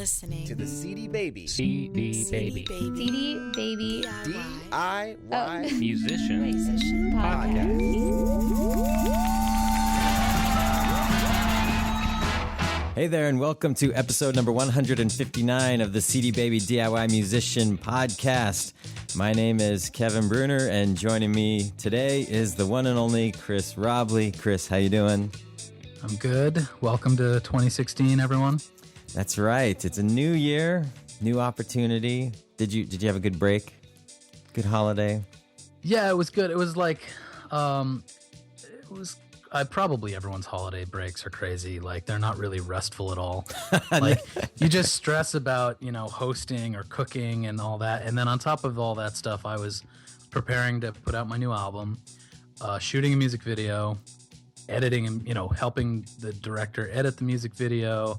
listening to the CD Baby CD Baby CD Baby DIY Musician Podcast. Hey there, and welcome to episode number 159 of the CD Baby DIY Musician Podcast. My name is Kevin Bruner, and joining me today is the one and only Chris Robley. Chris, how you doing? I'm good. Welcome to 2016, everyone. That's right. It's a new year, new opportunity. Did you have a good break? Good holiday? Yeah, it was good. It was like, probably everyone's holiday breaks are crazy. Like, they're not really restful at all. Like, you just stress about, hosting or cooking and all that. And then on top of all that stuff, I was preparing to put out my new album, shooting a music video, editing and, helping the director edit the music video.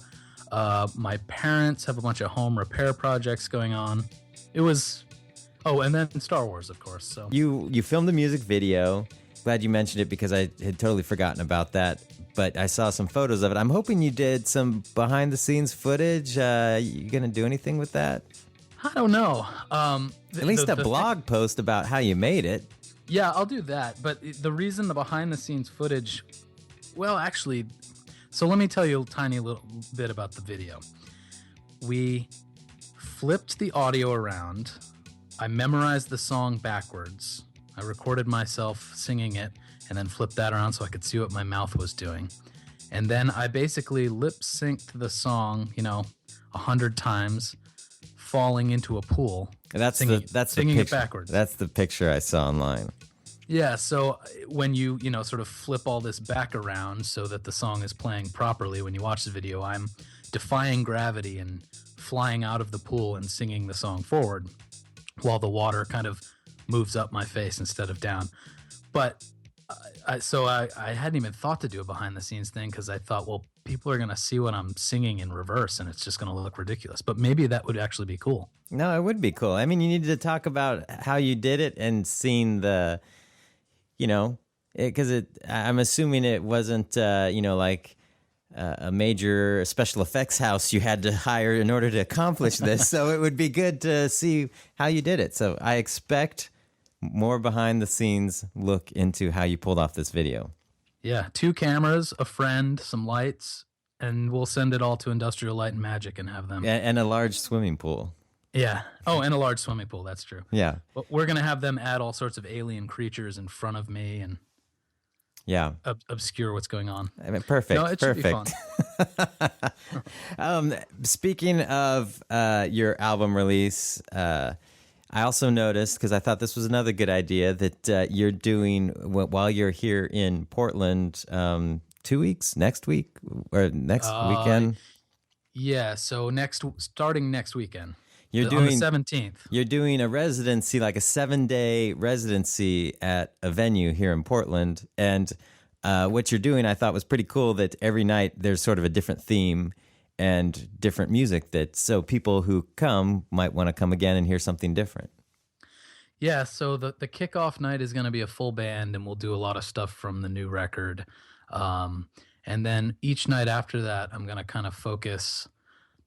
My parents have a bunch of home repair projects going on. It was, and then Star Wars, of course. So you filmed the music video. Glad you mentioned it because I had totally forgotten about that. But I saw some photos of it. I'm hoping you did some behind the scenes footage. You gonna do anything with that? I don't know. At least a blog post about how you made it. Yeah, I'll do that. But the reason the behind the scenes footage, well, actually, so let me tell you a tiny little bit about the video. We flipped the audio around. I memorized the song backwards. I recorded myself singing it and then flipped that around so I could see what my mouth was doing. And then I basically lip synced the song, 100 times, falling into a pool. That's singing the it backwards. That's the picture I saw online. Yeah, so when you, sort of flip all this back around so that the song is playing properly when you watch the video, I'm defying gravity and flying out of the pool and singing the song forward while the water kind of moves up my face instead of down. But I hadn't even thought to do a behind the scenes thing because I thought, well, people are going to see what I'm singing in reverse and it's just going to look ridiculous. But maybe that would actually be cool. No, it would be cool. I mean, you needed to talk about how you did it and seeing the, because I'm assuming it wasn't, like a major special effects house you had to hire in order to accomplish this. So it would be good to see how you did it. So I expect more behind the scenes look into how you pulled off this video. Yeah, 2 cameras, a friend, some lights, and we'll send it all to Industrial Light and Magic and have them. And a large swimming pool. Yeah. Oh, and a large swimming pool. That's true. Yeah. But we're going to have them add all sorts of alien creatures in front of me and obscure what's going on. I mean, perfect. No, it should be fun. Speaking of your album release, I also noticed, because I thought this was another good idea, that you're doing, while you're here in Portland, 2 weeks, next week, or next weekend? Yeah, so starting next weekend. You're on the 17th. You're doing a residency, like a 7-day residency at a venue here in Portland. And what you're doing, I thought was pretty cool, that every night there's sort of a different theme and different music, so people who come might want to come again and hear something different. Yeah, so the kickoff night is going to be a full band, and we'll do a lot of stuff from the new record. And then each night after that, I'm going to kind of focus,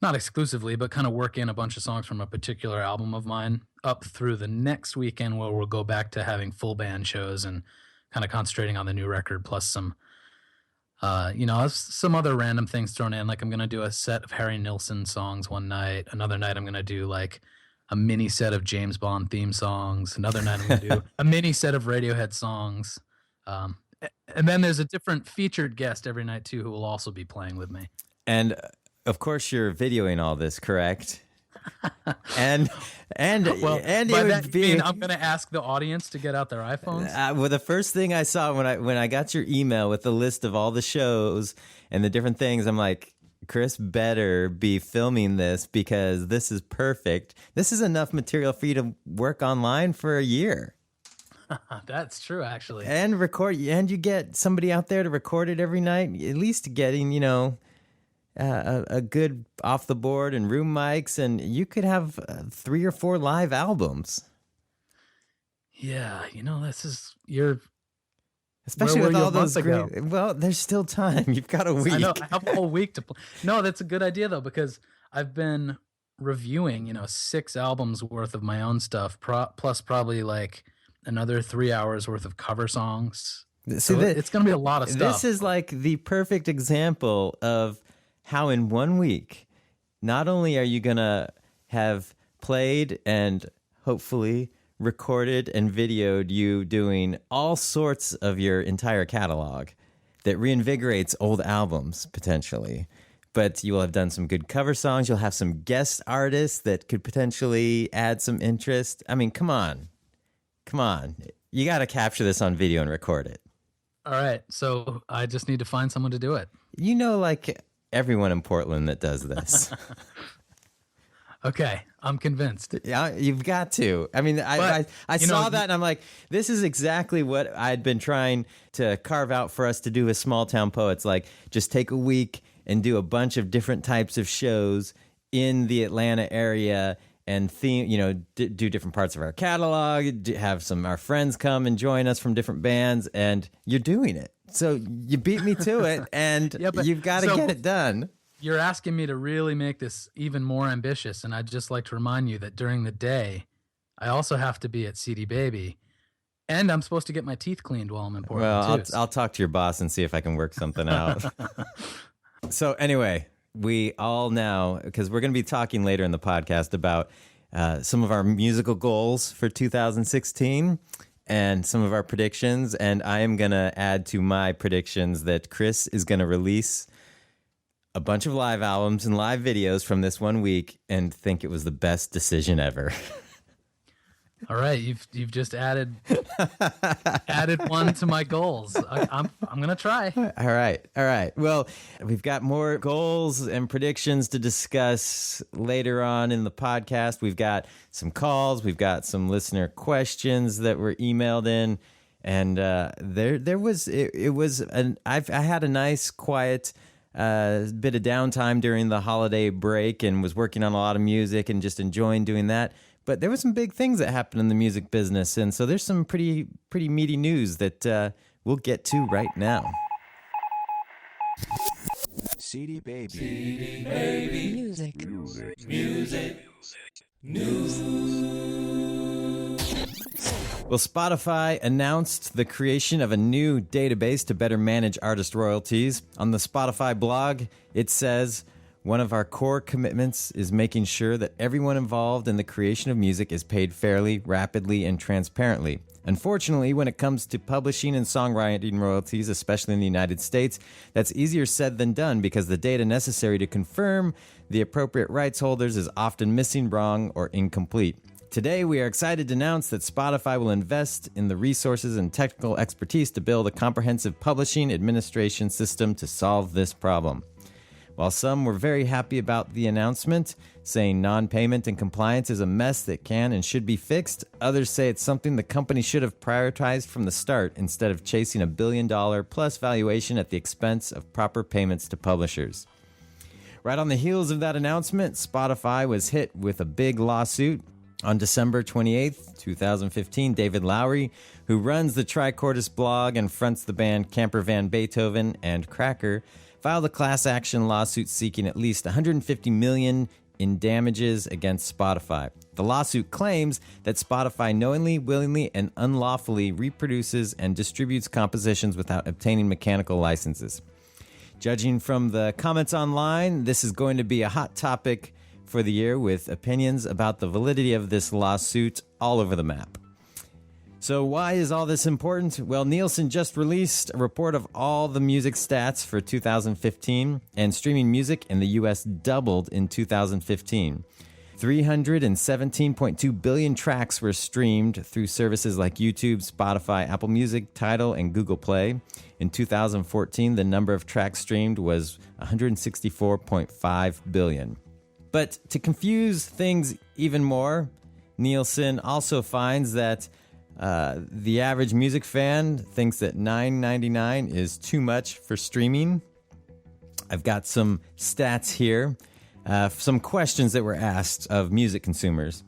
not exclusively, but kind of work in a bunch of songs from a particular album of mine up through the next weekend, where we'll go back to having full band shows and kind of concentrating on the new record, plus some some other random things thrown in. Like, I'm going to do a set of Harry Nilsson songs one night. Another night I'm going to do like a mini set of James Bond theme songs. Another night I'm going to do a mini set of Radiohead songs. And then there's a different featured guest every night too, who will also be playing with me. And of course you're videoing all this, correct? and well, and by it that would you be, mean I'm going to ask the audience to get out their iPhones? Well, the first thing I saw when I got your email with the list of all the shows and the different things, I'm like, Chris better be filming this, because this is perfect. This is enough material for you to work online for a year. That's true, actually. And record, and you get somebody out there to record it every night, at least getting, a good off the board and room mics, and you could have 3 or 4 live albums. Yeah, Especially Where with were you all a month those ago? great. Well, there's still time. You've got a week. I know, I have a whole week to play. No, that's a good idea though, because I've been reviewing, 6 albums worth of my own stuff, plus probably like another 3 hours worth of cover songs. So it's going to be a lot of stuff. This is like the perfect example of how in 1 week, not only are you going to have played and hopefully recorded and videoed you doing all sorts of your entire catalog that reinvigorates old albums potentially, but you will have done some good cover songs. You'll have some guest artists that could potentially add some interest. I mean, come on. You got to capture this on video and record it. All right. So I just need to find someone to do it. Like everyone in Portland that does this. Okay. I'm convinced. Yeah, you've got to. I mean, I saw that and I'm like, this is exactly what I'd been trying to carve out for us to do as Small Town Poets. Like, just take a week and do a bunch of different types of shows in the Atlanta area and do different parts of our catalog, have our friends come and join us from different bands, and you're doing it. So you beat me to it, and you've got to get it done. You're asking me to really make this even more ambitious, and I'd just like to remind you that during the day, I also have to be at CD Baby, and I'm supposed to get my teeth cleaned while I'm in Portland. Well, I'll talk to your boss and see if I can work something out. So anyway, we all now, because we're going to be talking later in the podcast about some of our musical goals for 2016 and some of our predictions. And I am going to add to my predictions that Chris is going to release a bunch of live albums and live videos from this 1 week and think it was the best decision ever. All right, you've just added one to my goals. I'm gonna try. All right. Well, we've got more goals and predictions to discuss later on in the podcast. We've got some calls. We've got some listener questions that were emailed in, and I had a nice quiet bit of downtime during the holiday break and was working on a lot of music and just enjoying doing that. But there were some big things that happened in the music business, and so there's some pretty meaty news that we'll get to right now. CD Baby. CD Baby. Music. News. Well, Spotify announced the creation of a new database to better manage artist royalties. On the Spotify blog, it says, "One of our core commitments is making sure that everyone involved in the creation of music is paid fairly, rapidly, and transparently. Unfortunately, when it comes to publishing and songwriting royalties, especially in the United States, that's easier said than done because the data necessary to confirm the appropriate rights holders is often missing, wrong, or incomplete. Today, we are excited to announce that Spotify will invest in the resources and technical expertise to build a comprehensive publishing administration system to solve this problem." While some were very happy about the announcement, saying non-payment and compliance is a mess that can and should be fixed, others say it's something the company should have prioritized from the start instead of chasing $1 billion plus valuation at the expense of proper payments to publishers. Right on the heels of that announcement, Spotify was hit with a big lawsuit. On December 28th, 2015, David Lowery, who runs the Tricordis blog and fronts the band Camper Van Beethoven and Cracker, filed a class action lawsuit seeking at least $150 million in damages against Spotify. The lawsuit claims that Spotify knowingly, willingly, and unlawfully reproduces and distributes compositions without obtaining mechanical licenses. Judging from the comments online, this is going to be a hot topic for the year with opinions about the validity of this lawsuit all over the map. So why is all this important? Well, Nielsen just released a report of all the music stats for 2015, and streaming music in the U.S. doubled in 2015. 317.2 billion tracks were streamed through services like YouTube, Spotify, Apple Music, Tidal, and Google Play. In 2014, the number of tracks streamed was 164.5 billion. But to confuse things even more, Nielsen also finds that the average music fan thinks that $9.99 is too much for streaming. I've got some stats here, some questions that were asked of music consumers.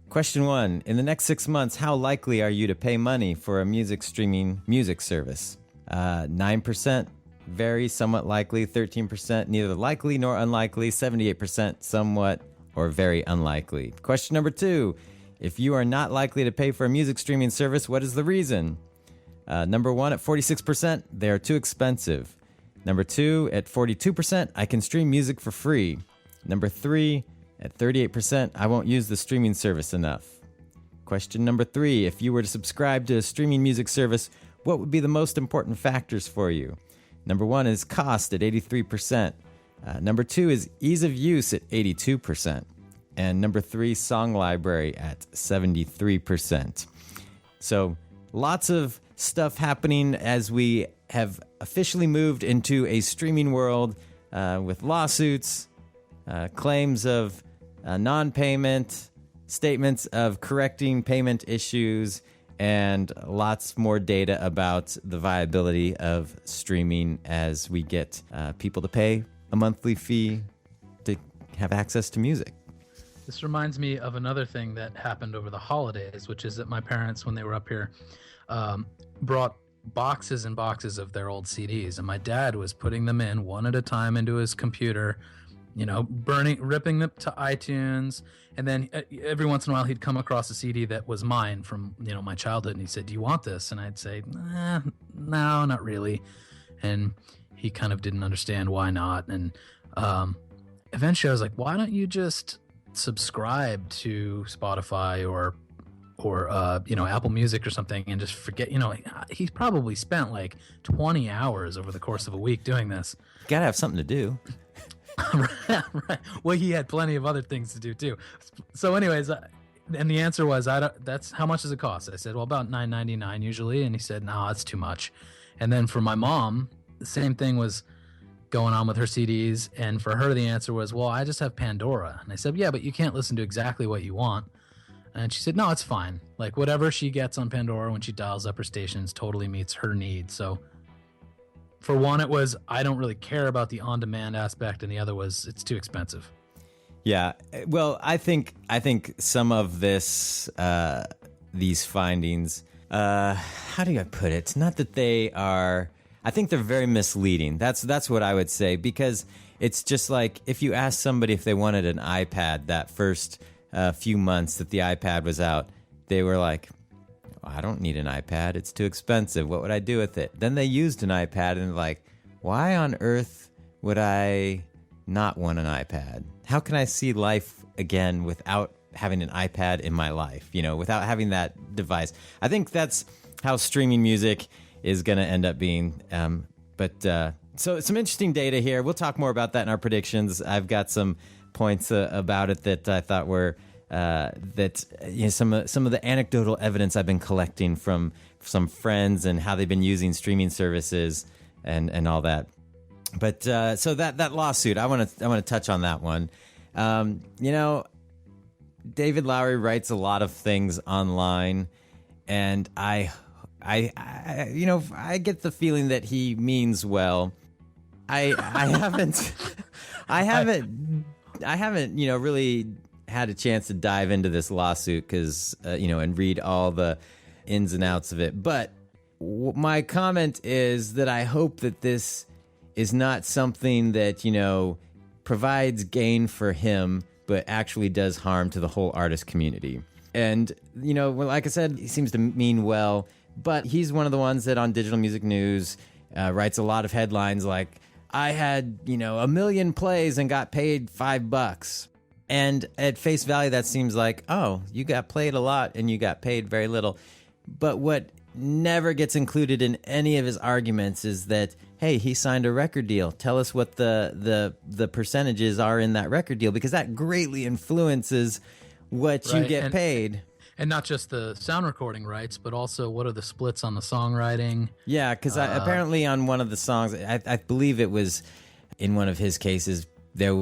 Question 1, in the next 6 months, how likely are you to pay money for a music streaming music service? 9% very, somewhat likely, 13%, neither likely nor unlikely, 78%, somewhat or very unlikely. Question number 2, if you are not likely to pay for a music streaming service, what is the reason? Number 1 at 46%, they are too expensive. Number 2 at 42%, I can stream music for free. Number 3 at 38%, I won't use the streaming service enough. Question number 3, if you were to subscribe to a streaming music service, what would be the most important factors for you? Number 1 is cost at 83%. Number 2 is ease of use at 82%. And number 3, song library at 73%. So lots of stuff happening as we have officially moved into a streaming world with lawsuits, claims of non-payment, statements of correcting payment issues, and lots more data about the viability of streaming as we get people to pay a monthly fee to have access to music. This reminds me of another thing that happened over the holidays, which is that my parents, when they were up here, brought boxes and boxes of their old CDs, and my dad was putting them in one at a time into his computer, ripping them to iTunes, and then every once in a while he'd come across a CD that was mine from my childhood, and he said, "Do you want this?" And I'd say, "No, not really," and he kind of didn't understand why not. And eventually I was like, "Why don't you just subscribe to Spotify or Apple Music or something and just forget?" He's probably spent like 20 hours over the course of a week doing this. Gotta have something to do. Right. Well, he had plenty of other things to do too. So anyways, and the answer was, that's how much does it cost? I said, well, about $9.99 usually. And he said, no, that's too much. And then for my mom, the same thing was going on with her CDs. And for her, the answer was, well, I just have Pandora. And I said, yeah, but you can't listen to exactly what you want. And she said, no, it's fine. Like whatever she gets on Pandora when she dials up her stations totally meets her needs. So for one, it was, I don't really care about the on-demand aspect, and the other was, it's too expensive. Yeah, well, I think some of this, these findings, how do I put it? Not that they are, I think they're very misleading. That's what I would say, because it's just like if you ask somebody if they wanted an iPad that first few months that the iPad was out, they were like, I don't need an iPad. It's too expensive. What would I do with it? Then they used an iPad and like, why on earth would I not want an iPad? How can I see life again without having an iPad in my life? Without having that device. I think that's how streaming music is going to end up being. So some interesting data here. We'll talk more about that in our predictions. I've got some points about it that I thought were some of the anecdotal evidence I've been collecting from some friends and how they've been using streaming services and all that. But so that lawsuit, I want to touch on that one. David Lowery writes a lot of things online, and I get the feeling that he means well. I haven't really had a chance to dive into this lawsuit because, and read all the ins and outs of it. But my comment is that I hope that this is not something that, provides gain for him, but actually does harm to the whole artist community. And, like I said, he seems to mean well, but he's one of the ones that on Digital Music News writes a lot of headlines like, I had, 1 million plays and got paid $5. And at face value, that seems like, oh, you got played a lot and you got paid very little. But what never gets included in any of his arguments is that, hey, he signed a record deal. Tell us what the percentages are in that record deal, because that greatly influences what you get paid. And not just the sound recording rights, but also what are the splits on the songwriting? Yeah, because apparently on one of the songs, I believe it was in one of his cases, there,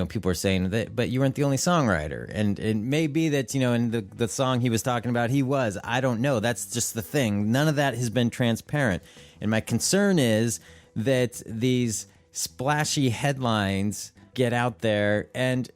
people were saying that, but you weren't the only songwriter. And it may be that, in the song he was talking about, he was. I don't know. That's just the thing. None of that has been transparent. And my concern is that these splashy headlines get out there and,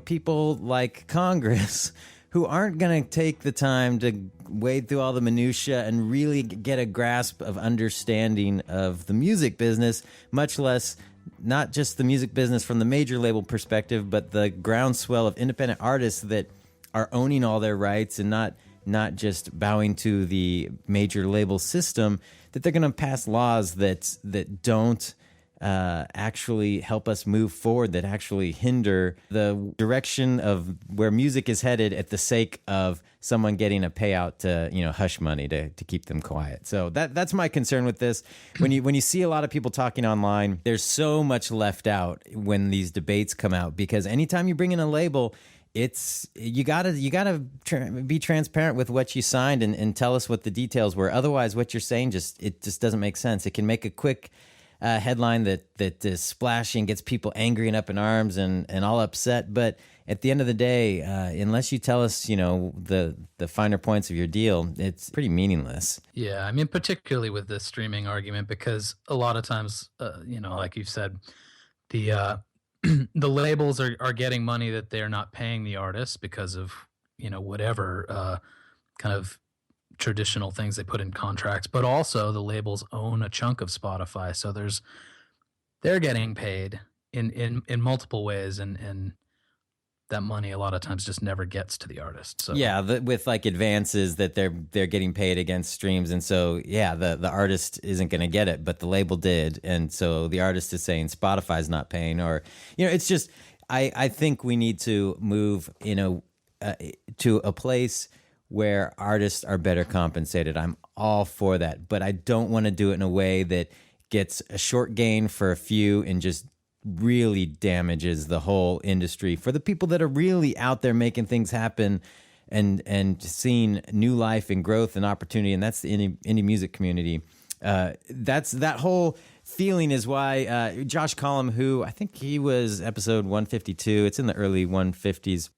people like Congress who aren't going to take the time to wade through all the minutia and really get a grasp of understanding of the music business, much less not just the music business from the major label perspective, but the groundswell of independent artists that are owning all their rights and not just bowing to the major label system, that they're going to pass laws that don't actually help us move forward, that actually hinder the direction of where music is headed at the sake of someone getting a payout to, hush money to keep them quiet. So that's my concern with this. When you see a lot of people talking online, there's so much left out when these debates come out, because anytime you bring in a label, you gotta be transparent with what you signed and tell us what the details were. Otherwise, what you're saying just doesn't make sense. It can make a quick headline that is splashy and gets people angry and up in arms and all upset. But at the end of the day, unless you tell us, the finer points of your deal, it's pretty meaningless. Yeah, I mean, particularly with the streaming argument, because a lot of times, like you've said, the the labels are getting money that they're not paying the artists because of, whatever kind of traditional things they put in contracts, but also the labels own a chunk of Spotify, so they're getting paid in multiple ways, and that money a lot of times just never gets to the artist. So yeah, with like advances that they're getting paid against streams, and so the artist isn't going to get it, but the label did, and so the artist is saying Spotify's not paying, or it's just I think we need to move to a place where artists are better compensated. I'm all for that, but I don't want to do it in a way that gets a short gain for a few and just really damages the whole industry for the people that are really out there making things happen and seeing new life and growth and opportunity. And that's the indie music community. That whole feeling is why Josh Collum, who I think he was episode 152, it's in the early 150s,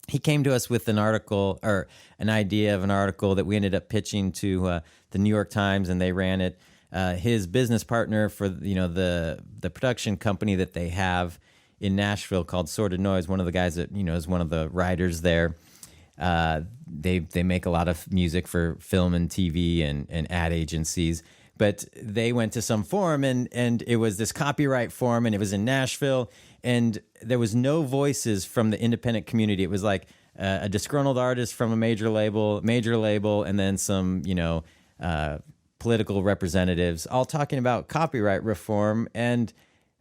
he came to us with an article or an idea of an article that we ended up pitching to the New York Times, and they ran it. His business partner for the production company that they have in Nashville called Sorted Noise, one of the guys that is one of the writers there. They make a lot of music for film and TV and ad agencies. But they went to some forum and it was this copyright forum, and it was in Nashville, and there was no voices from the independent community. It was like a disgruntled artist from a major label, and then some political representatives all talking about copyright reform. And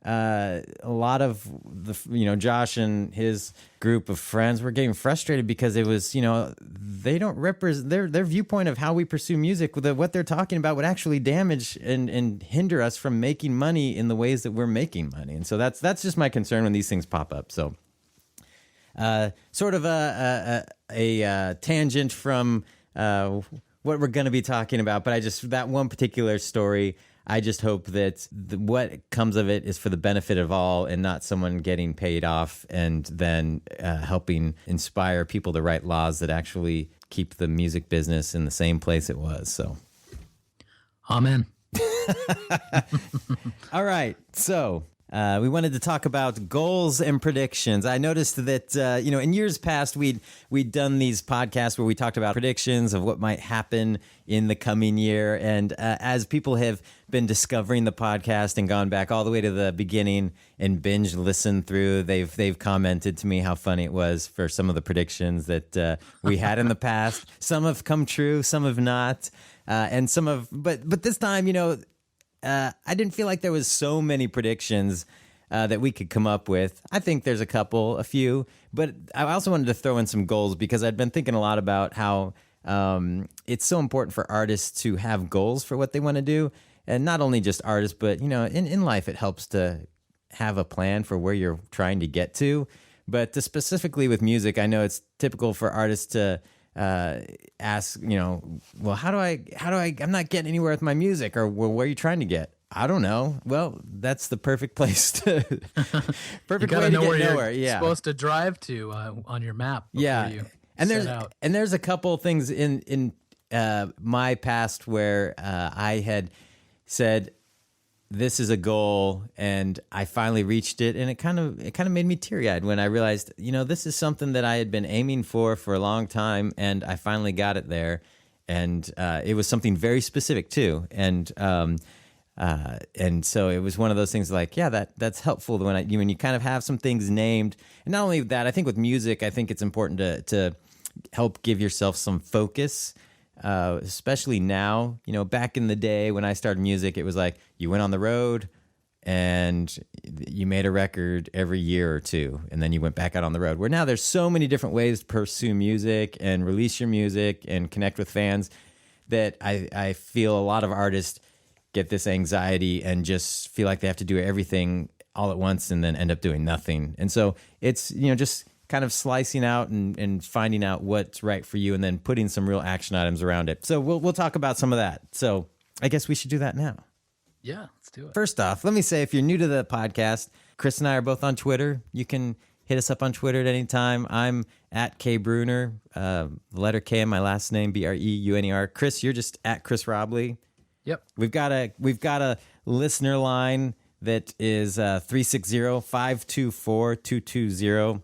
a lot of the Josh and his group of friends were getting frustrated because it was they don't represent their viewpoint of how we pursue music. What they're talking about would actually damage and hinder us from making money in the ways that we're making money. And so that's just my concern when these things pop up. So sort of a tangent from what we're going to be talking about, but that one particular story, I just hope that what comes of it is for the benefit of all and not someone getting paid off and then helping inspire people to write laws that actually keep the music business in the same place it was. So, amen. All right. So we wanted to talk about goals and predictions. I noticed that, in years past, we'd done these podcasts where we talked about predictions of what might happen in the coming year. And as people have been discovering the podcast and gone back all the way to the beginning and binge listened through, they've commented to me how funny it was for some of the predictions that we had in the past. Some have come true, some have not. And some have, but this time, I didn't feel like there was so many predictions that we could come up with. I think there's a few, but I also wanted to throw in some goals because I'd been thinking a lot about how it's so important for artists to have goals for what they want to do. And not only just artists, but, in life, it helps to have a plan for where you're trying to get to. But specifically with music, I know it's typical for artists to ask, well, how do I, I'm not getting anywhere with my music, or well, where are you trying to get? I don't know. Well, that's the perfect place to, perfect way to get nowhere. Yeah. Supposed to drive to on your map. Yeah. You and set there's a couple things in my past where I had said this is a goal, and I finally reached it, and it kind of made me teary-eyed when I realized, this is something that I had been aiming for a long time, and I finally got it there, and it was something very specific too, and so it was one of those things like, yeah, that's helpful when you kind of have some things named, and not only that, I think with music, I think it's important to help give yourself some focus. Especially now, back in the day when I started music, it was like you went on the road and you made a record every year or two, and then you went back out on the road. Where now there's so many different ways to pursue music and release your music and connect with fans that I feel a lot of artists get this anxiety and just feel like they have to do everything all at once and then end up doing nothing. And so it's, just kind of slicing out and finding out what's right for you and then putting some real action items around it. So we'll talk about some of that. So I guess we should do that now. Yeah, let's do it. First off, let me say, if you're new to the podcast, Chris and I are both on Twitter. You can hit us up on Twitter at any time. I'm at K Bruner, the letter K in my last name, Breuner. Chris, you're just at Chris Robley. Yep. We've got a listener line that is 360-524-220.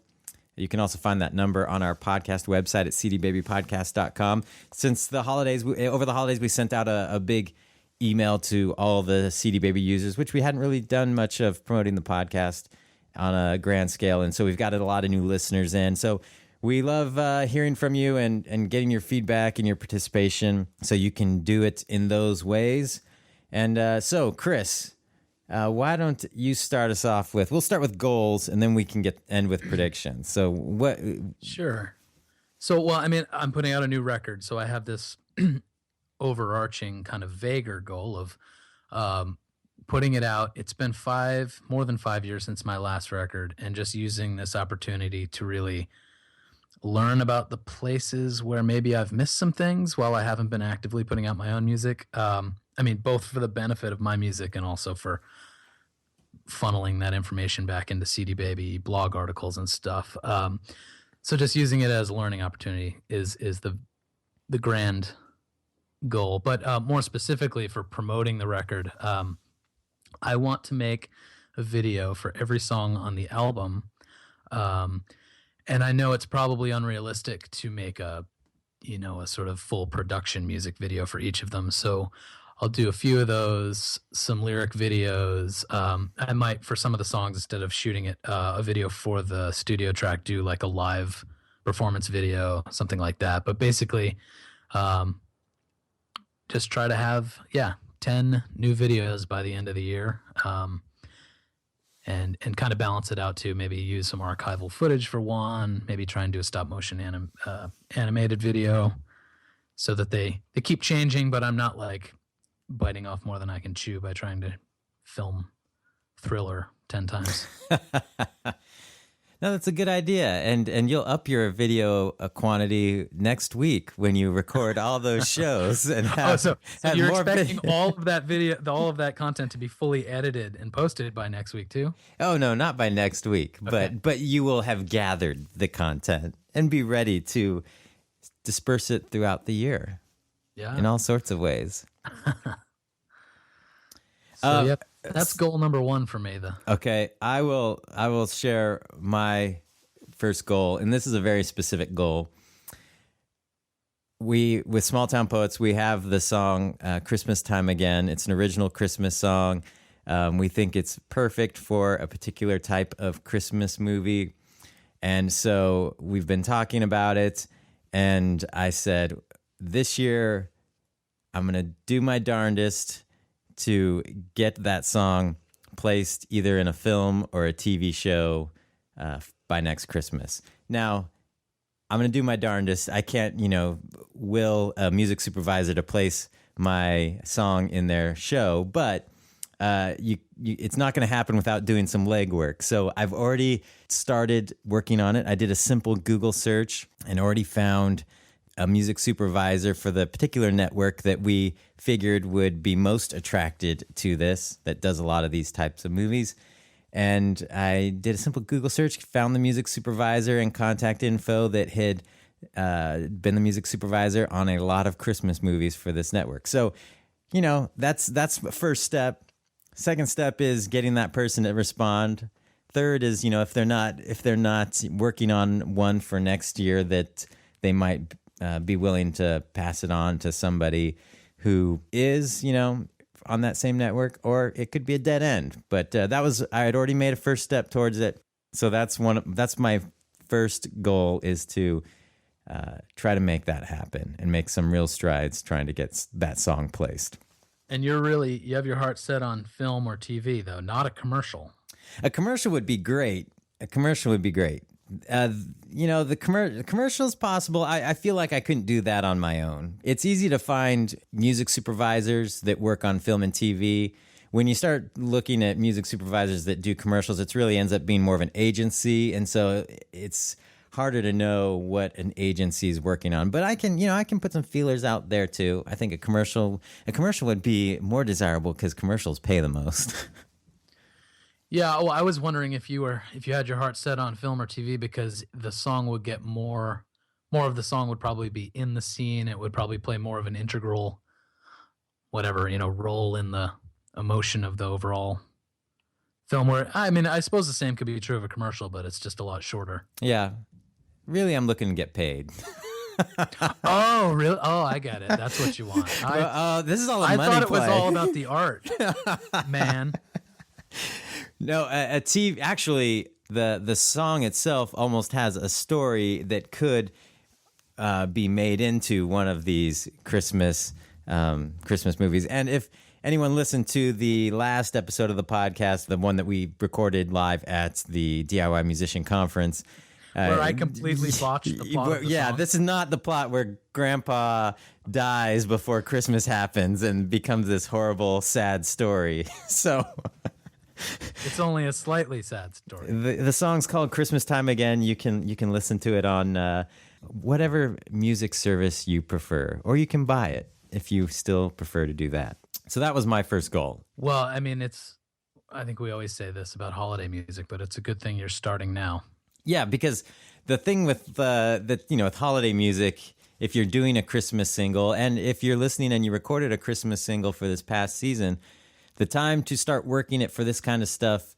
You can also find that number on our podcast website at cdbabypodcast.com. Since the holidays, over the holidays, we sent out a big email to all the CD Baby users, which we hadn't really done much of promoting the podcast on a grand scale. And so we've got a lot of new listeners in. So we love hearing from you and getting your feedback and your participation. So you can do it in those ways. And so, Chris, why don't you start us off with? We'll start with goals, and then we can end with predictions. So what? Sure. So, well, I mean, I'm putting out a new record, so I have this overarching kind of vaguer goal of putting it out. It's been more than 5 years since my last record, and just using this opportunity to really learn about the places where maybe I've missed some things while I haven't been actively putting out my own music. I mean, both for the benefit of my music and also for funneling that information back into CD Baby blog articles and stuff. So just using it as a learning opportunity is the grand goal. But more specifically for promoting the record, I want to make a video for every song on the album. And I know it's probably unrealistic to make a sort of full production music video for each of them. So I'll do a few of those, some lyric videos. I might, for some of the songs, instead of shooting it a video for the studio track, do like a live performance video, something like that. But basically, just try to have 10 new videos by the end of the year, and kind of balance it out to maybe use some archival footage for one, maybe try and do a stop motion animated video, so that they keep changing, but I'm not like biting off more than I can chew by trying to film Thriller 10 times. No, that's a good idea, and you'll up your video quantity next week when you record all those shows and have. So you're more expecting all of that all of that content to be fully edited and posted by next week too? Oh no, not by next week, Okay. but you will have gathered the content and be ready to disperse it throughout the year in all sorts of ways. So that's goal number one for me, though. Okay, I will share my first goal, and this is a very specific goal. With Small Town Poets, we have the song Christmas Time Again. It's an original Christmas song. We think it's perfect for a particular type of Christmas movie. And so we've been talking about it, and I said, this year I'm going to do my darndest to get that song placed either in a film or a TV show by next Christmas. Now, I'm going to do my darndest. I can't, will a music supervisor to place my song in their show, but it's not going to happen without doing some legwork. So I've already started working on it. I did a simple Google search and already found a music supervisor for the particular network that we figured would be most attracted to this, that does a lot of these types of movies. And I did a simple Google search, found the music supervisor and contact info that had been the music supervisor on a lot of Christmas movies for this network. So, that's the first step. Second step is getting that person to respond. Third is, if they're not working on one for next year, that they might be willing to pass it on to somebody who is, on that same network, or it could be a dead end. But I had already made a first step towards it. So that's my first goal, is to try to make that happen and make some real strides trying to get that song placed. And you have your heart set on film or TV, though, not a commercial. A commercial would be great. The commercial is possible. I feel like I couldn't do that on my own. It's easy to find music supervisors that work on film and TV. When you start looking at music supervisors that do commercials, it really ends up being more of an agency. And so it's harder to know what an agency is working on. But I can put some feelers out there too. I think a commercial would be more desirable because commercials pay the most. Yeah, well, I was wondering if you had your heart set on film or TV, because the song would get more of the song would probably be in the scene. It would probably play more of an integral, role in the emotion of the overall film. Where, I suppose the same could be true of a commercial, but it's just a lot shorter. Yeah. Really, I'm looking to get paid. Oh, really? Oh, I get it. That's what you want. This is all a I money thought it was play. all about the art, man. No, a TV. Actually, the song itself almost has a story that could be made into one of these Christmas movies. And if anyone listened to the last episode of the podcast, the one that we recorded live at the DIY Musician Conference, where I completely botched the plot of the song. This is not the plot where Grandpa dies before Christmas happens and becomes this horrible, sad story. So it's only a slightly sad story. The song's called Christmas Time Again. You can listen to it on whatever music service you prefer, or you can buy it if you still prefer to do that. So that was my first goal. Well, I think we always say this about holiday music, but it's a good thing you're starting now. Yeah, because the thing with with holiday music, if you're doing a Christmas single, and if you're listening and you recorded a Christmas single for this past season, the time to start working it for this kind of stuff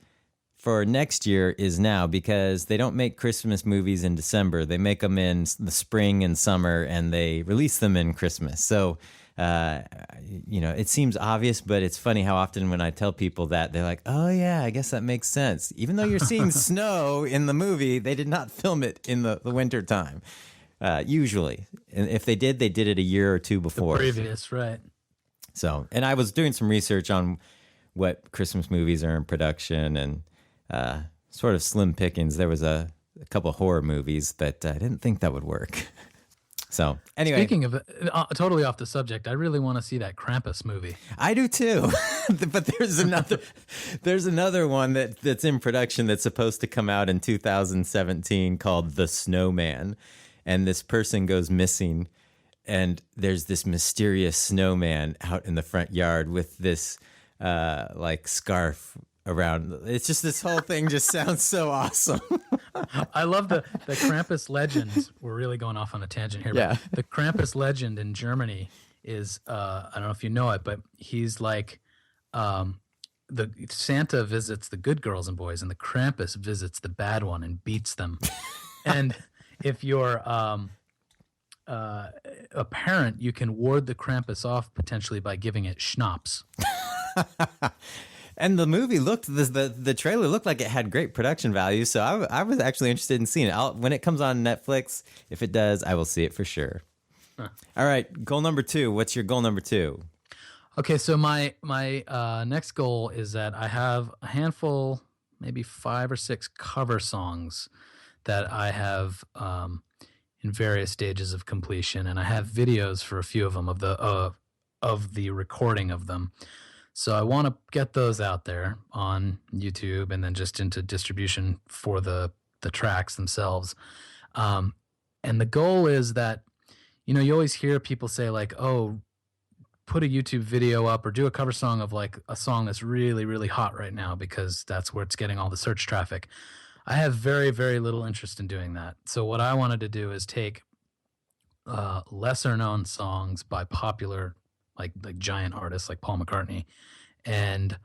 for next year is now, because they don't make Christmas movies in December. They make them in the spring and summer, and they release them in Christmas. So, it seems obvious, but it's funny how often when I tell people that, they're like, oh yeah, I guess that makes sense. Even though you're seeing snow in the movie, they did not film it in the winter time, usually. And if they did it a year or two before. The previous, right. So, and I was doing some research on what Christmas movies are in production, and sort of slim pickings. There was a couple of horror movies, but I didn't think that would work. So, anyway. Speaking of totally off the subject, I really want to see that Krampus movie. I do too. But there's another one that's in production that's supposed to come out in 2017 called The Snowman. And this person goes missing, and there's this mysterious snowman out in the front yard with this scarf around. It's just, this whole thing just sounds so awesome. I love the Krampus legend. We're really going off on a tangent here. Yeah. But the Krampus legend in Germany is, I don't know if you know it, but he's like, the Santa visits the good girls and boys, and the Krampus visits the bad one and beats them. And if you're a parent, you can ward the Krampus off potentially by giving it schnapps. And the movie the trailer looked like it had great production value, so I was actually interested in seeing it. When it comes on Netflix, if it does, I will see it for sure. Huh. All right, goal number 2. What's your goal number 2? Okay, so my next goal is that I have a handful, maybe 5 or 6 cover songs that I have in various stages of completion, and I have videos for a few of them of the recording of them. So I want to get those out there on YouTube and then just into distribution for the tracks themselves. And the goal is that, you always hear people say like, oh, put a YouTube video up or do a cover song of like a song that's really, really hot right now because that's where it's getting all the search traffic. I have very, very little interest in doing that. So what I wanted to do is take lesser known songs by popular like giant artists like Paul McCartney, and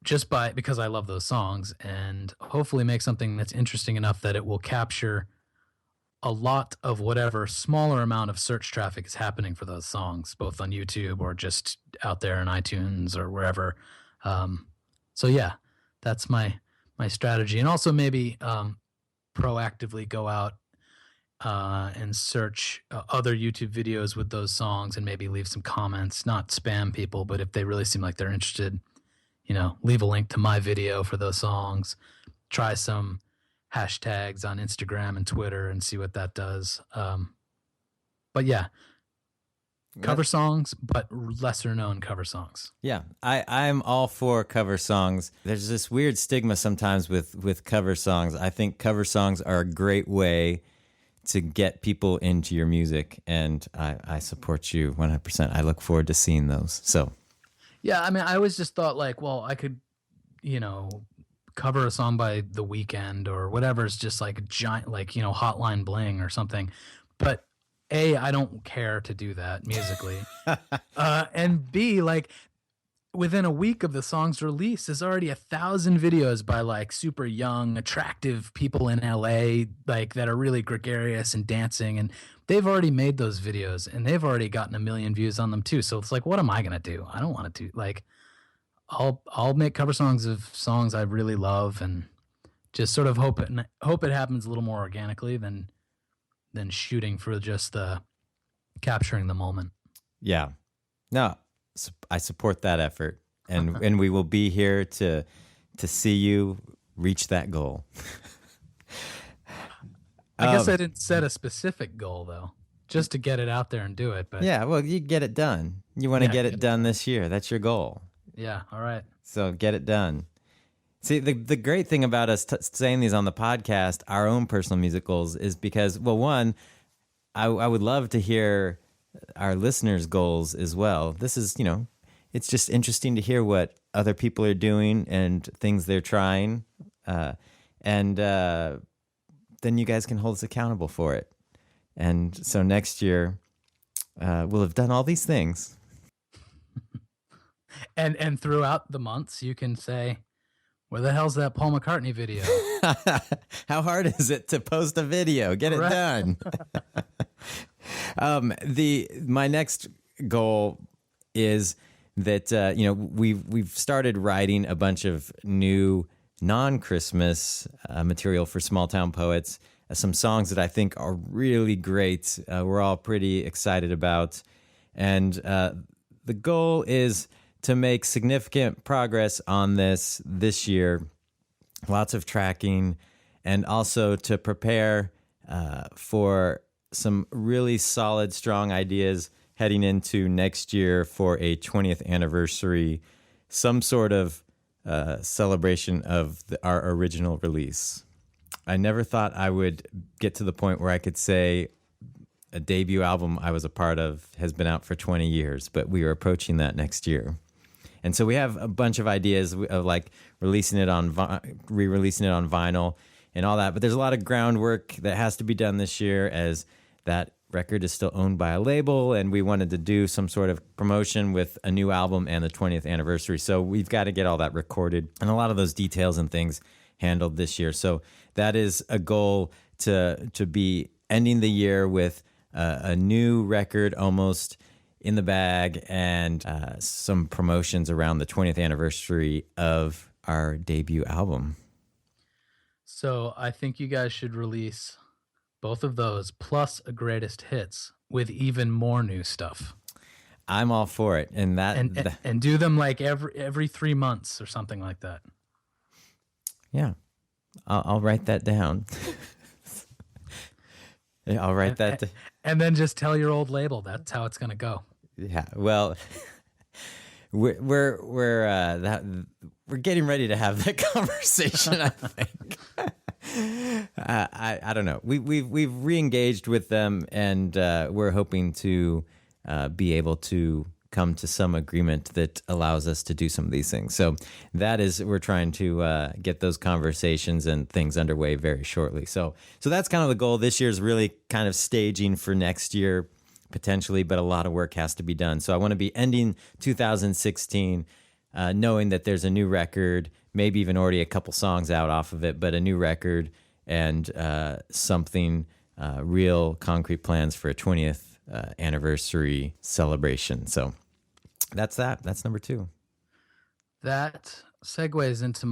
just because I love those songs, and hopefully make something that's interesting enough that it will capture a lot of whatever smaller amount of search traffic is happening for those songs, both on YouTube or just out there in iTunes or wherever. So yeah, that's my strategy, and also maybe proactively go out and search other YouTube videos with those songs and maybe leave some comments, not spam people, but if they really seem like they're interested, leave a link to my video for those songs, try some hashtags on Instagram and Twitter and see what that does. But yeah, cover songs, but lesser known cover songs. Yeah, I'm all for cover songs. There's this weird stigma sometimes with cover songs. I think cover songs are a great way to get people into your music, and I support you 100%. I look forward to seeing those. So, yeah, I mean, I always just thought like, well, I could, cover a song by The Weeknd or whatever is just like a giant, like, Hotline Bling or something. But A, I don't care to do that musically. And B, like, within a week of the song's release, there's already 1,000 videos by like super young, attractive people in LA, like that are really gregarious and dancing. And they've already made those videos and they've already gotten 1 million views on them too. So it's like, what am I going to do? I don't want to do like, I'll make cover songs of songs I really love and just sort of hope it happens a little more organically than shooting for just the capturing the moment. Yeah. No, I support that effort, and we will be here to see you reach that goal. I guess I didn't set a specific goal though, just to get it out there and do it. But yeah, well, you get it done. You want to get it done this year. That's your goal. Yeah. All right. So get it done. See, the great thing about us saying these on the podcast, our own personal music goals, is because, well, one, I would love to hear our listeners' goals as well. This is, it's just interesting to hear what other people are doing and things they're trying. And then you guys can hold us accountable for it. And so next year, we'll have done all these things. And throughout the months, you can say, where the hell's that Paul McCartney video? How hard is it to post a video? Get it done. My next goal is that we've started writing a bunch of new non-Christmas material for Small Town Poets. Some songs that I think are really great. We're all pretty excited about, and the goal is to make significant progress on this year, lots of tracking, and also to prepare for some really solid, strong ideas heading into next year for a 20th anniversary, some sort of celebration of our original release. I never thought I would get to the point where I could say a debut album I was a part of has been out for 20 years, but we are approaching that next year. And so we have a bunch of ideas of like re-releasing it on vinyl and all that. But there's a lot of groundwork that has to be done this year, as that record is still owned by a label, and we wanted to do some sort of promotion with a new album and the 20th anniversary. So we've got to get all that recorded and a lot of those details and things handled this year. So that is a goal, to be ending the year with a new record almost in the bag, and some promotions around the 20th anniversary of our debut album. So I think you guys should release both of those plus a greatest hits with even more new stuff. I'm all for it, and and do them like every 3 months or something like that. Yeah, I'll write that down. I'll write that. And then just tell your old label that's how it's going to go. Yeah, well, we're getting ready to have that conversation, I think. I don't know. We've re-engaged with them, and we're hoping to be able to come to some agreement that allows us to do some of these things. So we're trying to get those conversations and things underway very shortly. So that's kind of the goal. This year's really kind of staging for next year, potentially, but a lot of work has to be done. So I want to be ending 2016 knowing that there's a new record, maybe even already a couple songs out off of it, but a new record and something real concrete plans for a 20th anniversary celebration. So that's that. That's number 2. That segues into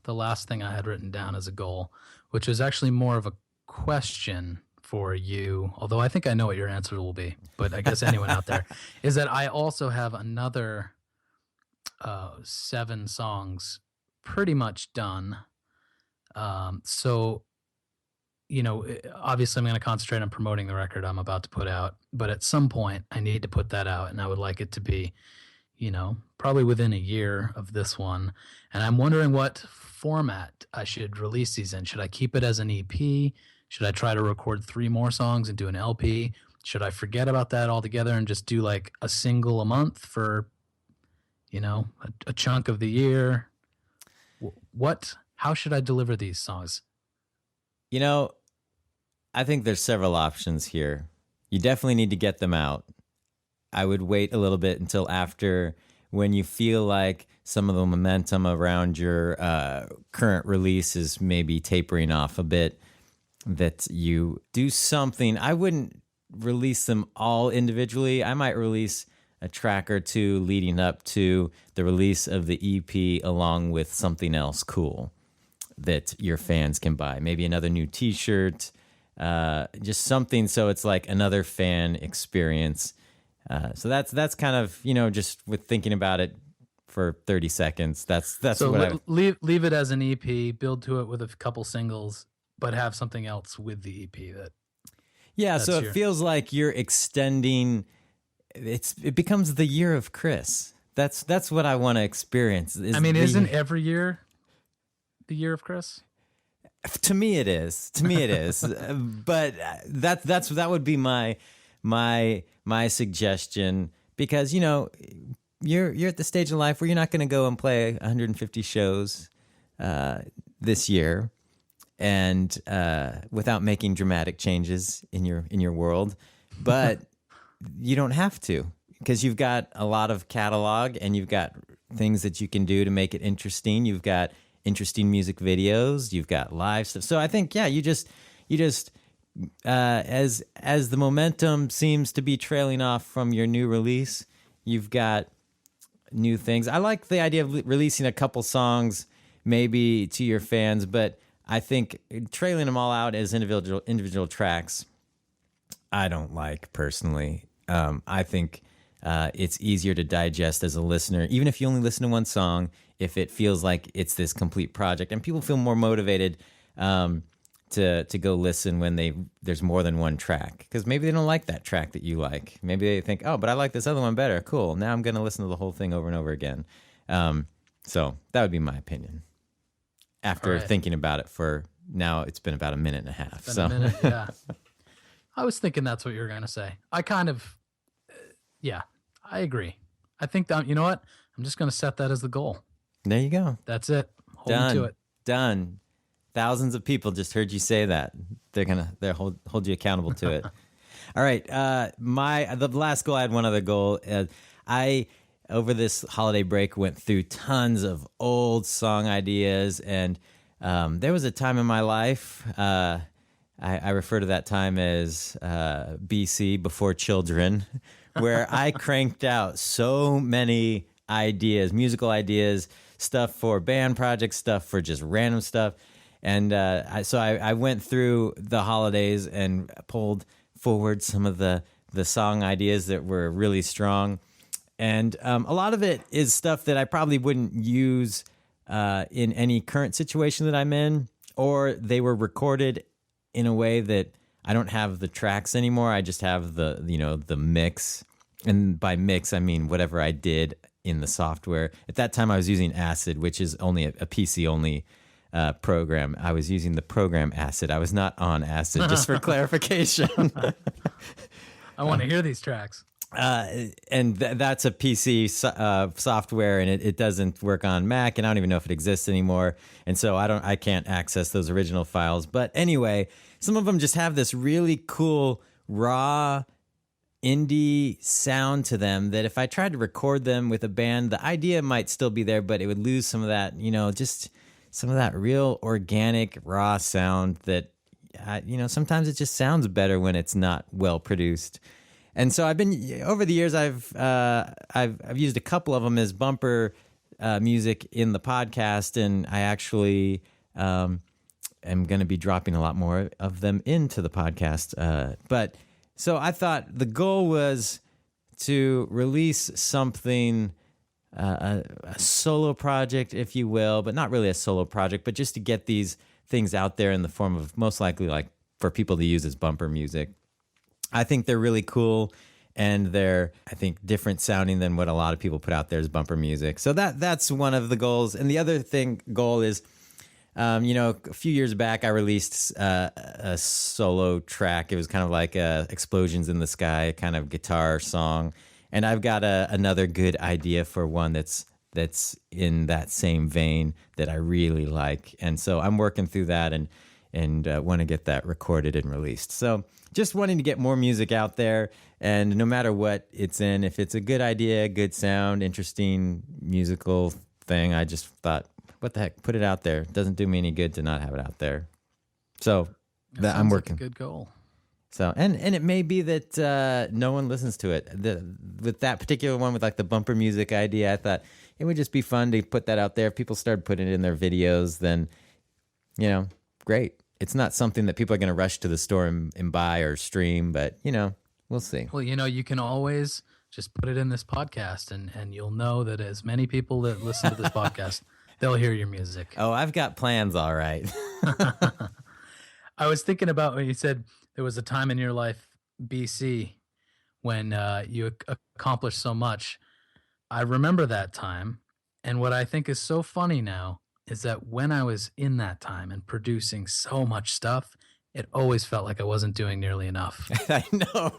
the last thing I had written down as a goal, which is actually more of a question for you, although I think I know what your answer will be, but I guess anyone out there, is that I also have another 7 songs pretty much done. So, obviously I'm going to concentrate on promoting the record I'm about to put out, but at some point I need to put that out, and I would like it to be, probably within a year of this one. And I'm wondering what format I should release these in. Should I keep it as an EP? Should I try to record 3 more songs and do an LP? Should I forget about that altogether and just do like a single a month for, a chunk of the year? How should I deliver these songs? I think there's several options here. You definitely need to get them out. I would wait a little bit until after, when you feel like some of the momentum around your current release is maybe tapering off a bit, that you do something. I wouldn't release them all individually. I might release a track or 2 leading up to the release of the EP, along with something else cool that your fans can buy. Maybe another new t-shirt, just something so it's like another fan experience. So that's kind of, just with thinking about it for 30 seconds. That's so what leave it as an EP, build to it with a couple singles, but have something else with the EP so it feels like you're extending. It becomes the year of Chris. That's what I want to experience. Isn't every year the year of Chris? To me, it is. But that would be my suggestion, because you're at the stage of life where you're not going to go and play 150 shows this year, and without making dramatic changes in your world. But you don't have to, because you've got a lot of catalog and you've got things that you can do to make it interesting. You've got interesting music videos. You've got live stuff. So I think, you just as the momentum seems to be trailing off from your new release, you've got new things. I like the idea of releasing a couple songs maybe to your fans, but I think trailing them all out as individual tracks, I don't like personally. I think it's easier to digest as a listener, even if you only listen to one song, if it feels like it's this complete project, and people feel more motivated to go listen when there's more than one track, because maybe they don't like that track that you like. Maybe they think, oh, but I like this other one better. Cool. Now I'm going to listen to the whole thing over and over again. So that would be my opinion. After thinking about it for now, it's been about a minute and a half. A minute, yeah. I was thinking that's what you were going to say. I kind of, I agree. I think that, you know what? I'm just going to set that as the goal. There you go. That's it. Hold me to it. Done. Thousands of people just heard you say that. They'll hold you accountable to it. All right. The last goal, I had one other goal. I, over this holiday break, went through tons of old song ideas, and there was a time in my life, I refer to that time as BC, before children, where I cranked out so many ideas, musical ideas, stuff for band projects, stuff for just random stuff. And so I went through the holidays and pulled forward some of the song ideas that were really strong. And a lot of it is stuff that I probably wouldn't use in any current situation that I'm in, or they were recorded in a way that I don't have the tracks anymore. I just have the mix. And by mix, I mean whatever I did in the software. At that time, I was using Acid, which is only a PC-only program. I was using the program Acid. I was not on Acid, just for clarification. I want to hear these tracks. And that's a PC software, and it doesn't work on Mac, and I don't even know if it exists anymore. And so I can't access those original files. But anyway, some of them just have this really cool raw indie sound to them that if I tried to record them with a band, the idea might still be there, but it would lose some of that, just some of that real organic, raw sound that, sometimes it just sounds better when it's not well produced. And so over the years, I've used a couple of them as bumper music in the podcast, and I actually am going to be dropping a lot more of them into the podcast. But so I thought the goal was to release something, a solo project, if you will, but not really a solo project, but just to get these things out there in the form of most likely like for people to use as bumper music. I think they're really cool, and they're, I think, different sounding than what a lot of people put out there as bumper music. So that's one of the goals. And the other goal is, a few years back, I released a solo track. It was kind of like a Explosions in the Sky kind of guitar song. And I've got another good idea for one that's in that same vein that I really like. And so I'm working through that and want to get that recorded and released. So just wanting to get more music out there, and no matter what it's in, if it's a good idea, good sound, interesting musical thing, I just thought, what the heck, put it out there. It doesn't do me any good to not have it out there. So I'm working. Like a good goal. So and it may be that no one listens to it. With that particular one, with like the bumper music idea, I thought it would just be fun to put that out there. If people start putting it in their videos, then great. It's not something that people are going to rush to the store and buy or stream, but we'll see. Well, you can always just put it in this podcast, and you'll know that as many people that listen to this podcast, they'll hear your music. Oh, I've got plans, all right. I was thinking about when you said there was a time in your life, BC, when you accomplished so much. I remember that time, and what I think is so funny now is that when I was in that time and producing so much stuff, it always felt like I wasn't doing nearly enough. I know.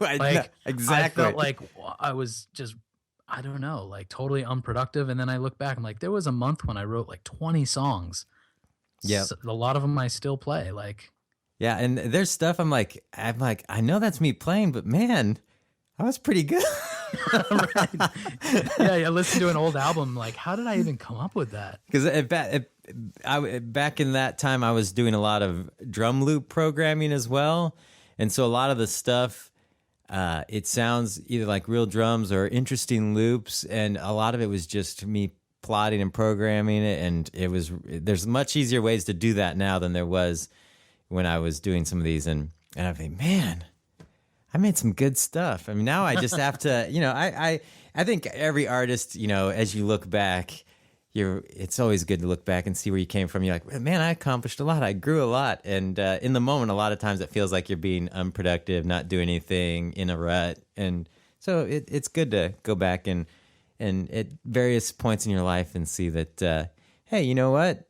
Exactly. I felt like I was just, I don't know, like totally unproductive. And then I look back, I'm like, there was a month when I wrote like 20 songs. Yeah. So, a lot of them I still play. Yeah, and there's stuff I'm like, I know that's me playing, but man, I was pretty good. Right. Yeah, I listened to an old album. Like, how did I even come up with that? Because back in that time, I was doing a lot of drum loop programming as well. And so a lot of the stuff, it sounds either like real drums or interesting loops. And a lot of it was just me plotting and programming it. And there's much easier ways to do that now than there was when I was doing some of these. And I think, man, I made some good stuff. I mean, now I just have to, I think every artist, as you look back, it's always good to look back and see where you came from. You're like, man, I accomplished a lot. I grew a lot. And in the moment, a lot of times it feels like you're being unproductive, not doing anything, in a rut. And so it's good to go back and at various points in your life and see that, hey, you know what?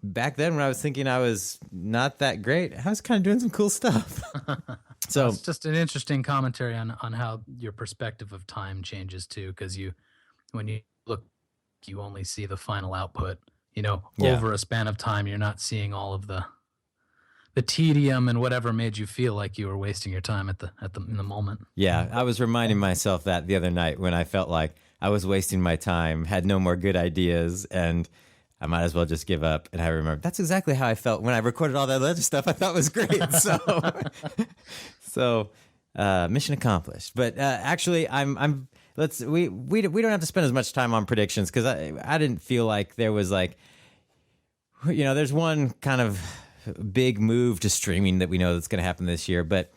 Back then when I was thinking I was not that great, I was kind of doing some cool stuff. So it's just an interesting commentary on how your perspective of time changes too, because when you look, you only see the final output. Over a span of time, you're not seeing all of the tedium and whatever made you feel like you were wasting your time in the moment. Yeah, I was reminding myself that the other night when I felt like I was wasting my time, had no more good ideas, and I might as well just give up. And I remember that's exactly how I felt when I recorded all that other stuff I thought was great. So mission accomplished. But actually, we don't have to spend as much time on predictions, because I didn't feel like there was there's one kind of big move to streaming that we know that's going to happen this year. But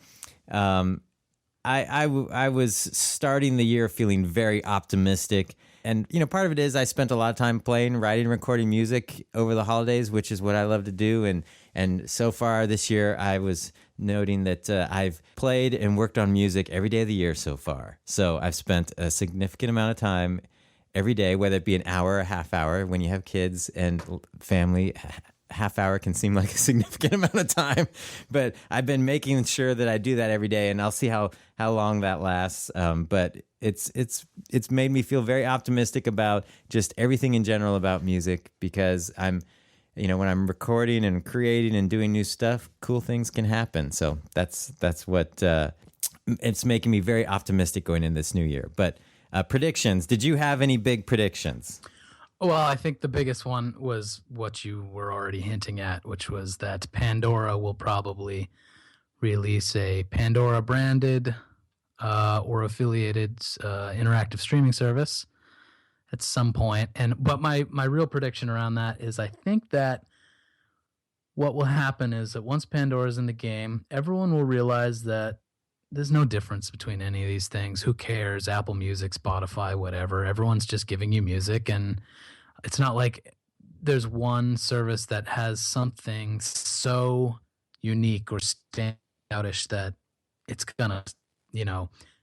I was starting the year feeling very optimistic. And, part of it is I spent a lot of time playing, writing, recording music over the holidays, which is what I love to do. And so far this year, I was noting that I've played and worked on music every day of the year so far. So I've spent a significant amount of time every day, whether it be an hour or a half hour. When you have kids and family, half hour can seem like a significant amount of time, but I've been making sure that I do that every day, and I'll see how long that lasts. But it's made me feel very optimistic about just everything in general about music, because I'm, when I'm recording and creating and doing new stuff, cool things can happen. So that's what it's making me very optimistic going in this new year. But predictions, did you have any big predictions? Well, I think the biggest one was what you were already hinting at, which was that Pandora will probably release a Pandora branded or affiliated interactive streaming service at some point. But my real prediction around that is I think that what will happen is that once Pandora's in the game, everyone will realize that there's no difference between any of these things. Who cares? Apple Music, Spotify, whatever. Everyone's just giving you music, and it's not like there's one service that has something so unique or standoutish that it's gonna,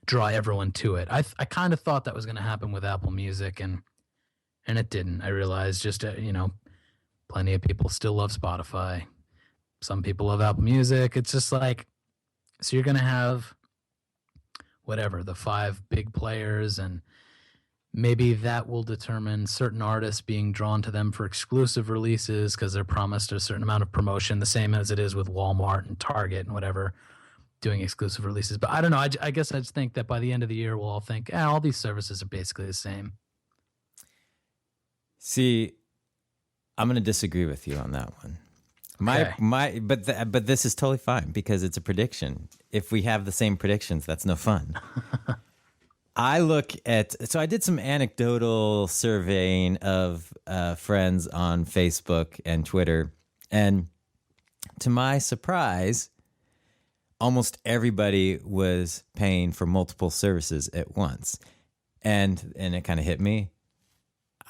draw everyone to it. I kind of thought that was gonna happen with Apple Music, and it didn't. I realized just plenty of people still love Spotify. Some people love Apple Music. It's just like, so you're gonna have whatever, the 5 big players, and maybe that will determine certain artists being drawn to them for exclusive releases because they're promised a certain amount of promotion, the same as it is with Walmart and Target and whatever, doing exclusive releases. But I don't know. I guess I just think that by the end of the year, we'll all think, all these services are basically the same. See, I'm going to disagree with you on that one. Okay. But this is totally fine because it's a prediction. If we have the same predictions, that's no fun. So I did some anecdotal surveying of friends on Facebook and Twitter, and to my surprise, almost everybody was paying for multiple services at once, and it kind of hit me.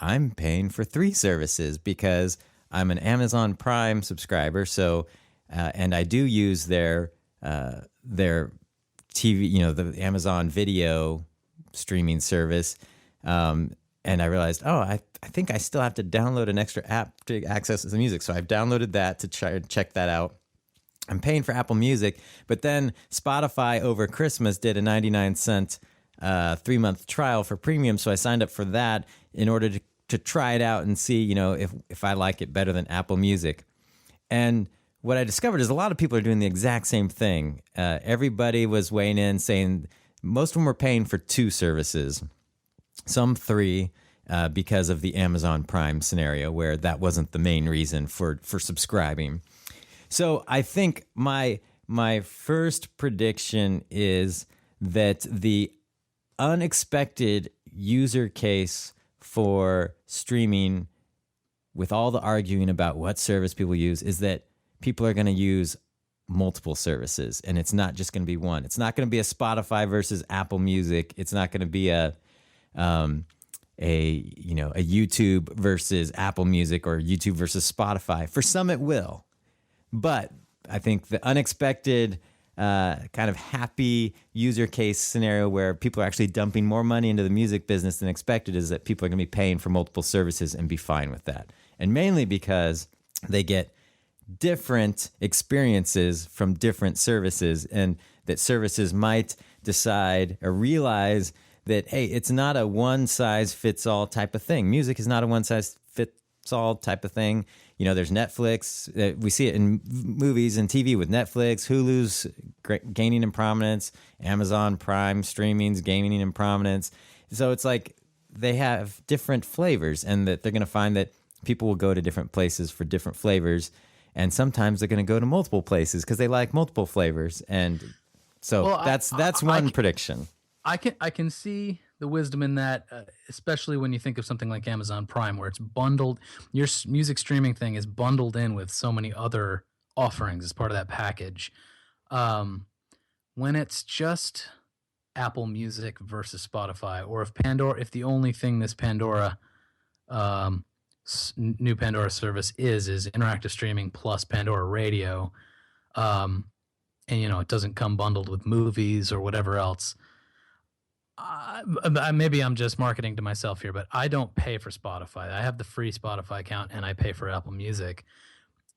I'm paying for 3 services because I'm an Amazon Prime subscriber, so and I do use their TV, the Amazon Video streaming service, and I realized, I think I still have to download an extra app to access the music, so I've downloaded that to try and check that out. I'm paying for Apple Music, but then Spotify over Christmas did a 99-cent 3-month trial for premium, so I signed up for that in order to try it out and see, if I like it better than Apple Music. And what I discovered is a lot of people are doing the exact same thing. Everybody was weighing in saying most of them were paying for 2 services, some 3, because of the Amazon Prime scenario where that wasn't the main reason for subscribing. So I think my first prediction is that the unexpected user case for streaming, with all the arguing about what service people use, is that people are going to use multiple services, and it's not just going to be one. It's not going to be a Spotify versus Apple Music. It's not going to be a YouTube versus Apple Music or YouTube versus Spotify. For some, it will, but I think the unexpected kind of happy user case scenario where people are actually dumping more money into the music business than expected is that people are going to be paying for multiple services and be fine with that. And mainly because they get different experiences from different services, and that services might decide or realize that, hey, it's not a one-size-fits-all type of thing. Music is not a one-size-fits-all type of thing. There's Netflix. We see it in movies and TV with Netflix, Hulu's gaining in prominence, Amazon Prime streaming's gaining in prominence. So it's like they have different flavors, and that they're going to find that people will go to different places for different flavors, and sometimes they're going to go to multiple places because they like multiple flavors. And so that's one prediction. I can see the wisdom in that, especially when you think of something like Amazon Prime, where it's bundled. Your music streaming thing is bundled in with so many other offerings as part of that package. When it's just Apple Music versus Spotify, or if the only thing this Pandora, new Pandora service is interactive streaming plus Pandora Radio, and it doesn't come bundled with movies or whatever else. Maybe I'm just marketing to myself here, but I don't pay for Spotify. I have the free Spotify account, and I pay for Apple Music.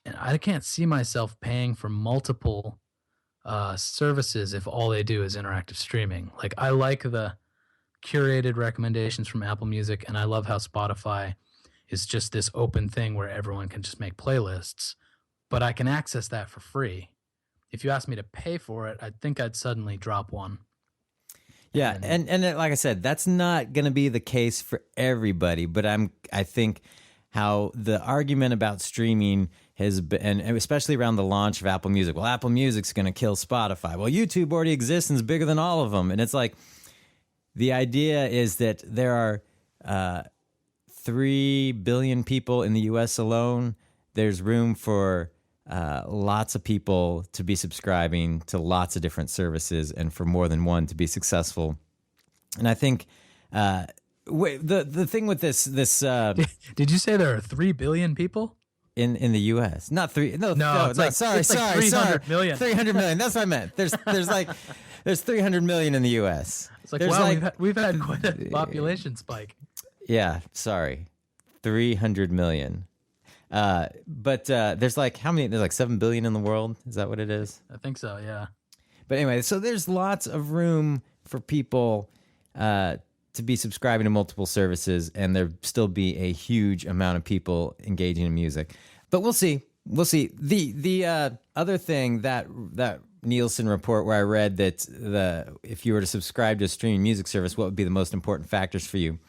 And I can't see myself paying for multiple services if all they do is interactive streaming. Like, I like the curated recommendations from Apple Music, and I love how Spotify is just this open thing where everyone can just make playlists. But I can access that for free. if you asked me to pay for it, I think I'd suddenly drop one. Yeah, and like I said, that's not going to be the case for everybody, but I think how the argument about streaming has been, and especially around the launch of Apple Music. Well, Apple Music's going to kill Spotify. Well, YouTube already exists and is bigger than all of them. And it's like, the idea is that there are 3 billion people in the U.S. alone. There's room for lots of people to be subscribing to lots of different services and for more than one to be successful. And I think the thing with this Did you say there are 3 billion people? in the U.S. Not 3. No, it's like 300 million. 300 million. That's what I meant. There's 300 million in the U.S. It's like, There's wow, we've had quite a population spike. Yeah, sorry. 300 million. But there's like, how many? There's like 7 billion in the world. Is that what it is? I think so, yeah. But anyway, so there's lots of room for people to be subscribing to multiple services, and there still be a huge amount of people engaging in music. But we'll see. We'll see. The other thing that Nielsen report where I read that if you were to subscribe to a streaming music service, what would be the most important factors for you?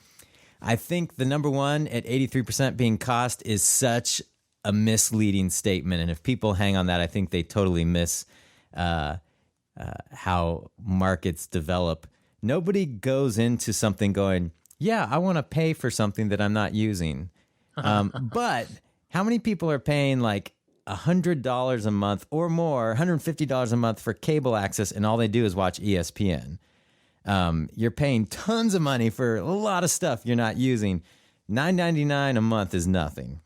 I think the number one at 83% being cost is such a misleading statement. And if people hang on that, I think they totally miss how markets develop. Nobody goes into something going, yeah, I want to pay for something that I'm not using. But how many people are paying like $100 a month or more, $150 a month for cable access, and all they do is watch ESPN? You're paying tons of money for a lot of stuff you're not using. $9.99 a month is nothing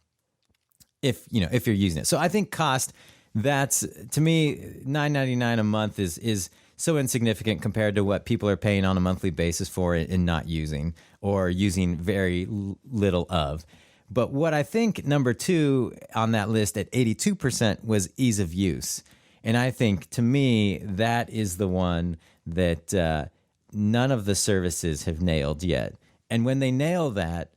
if you're using it. So I think cost, that's, to me, $9.99 a month is so insignificant compared to what people are paying on a monthly basis for it and not using, or using very little of. But what I think number two on that list at 82% was ease of use. And I think, to me, that is the one that none of the services have nailed yet. And when they nail that,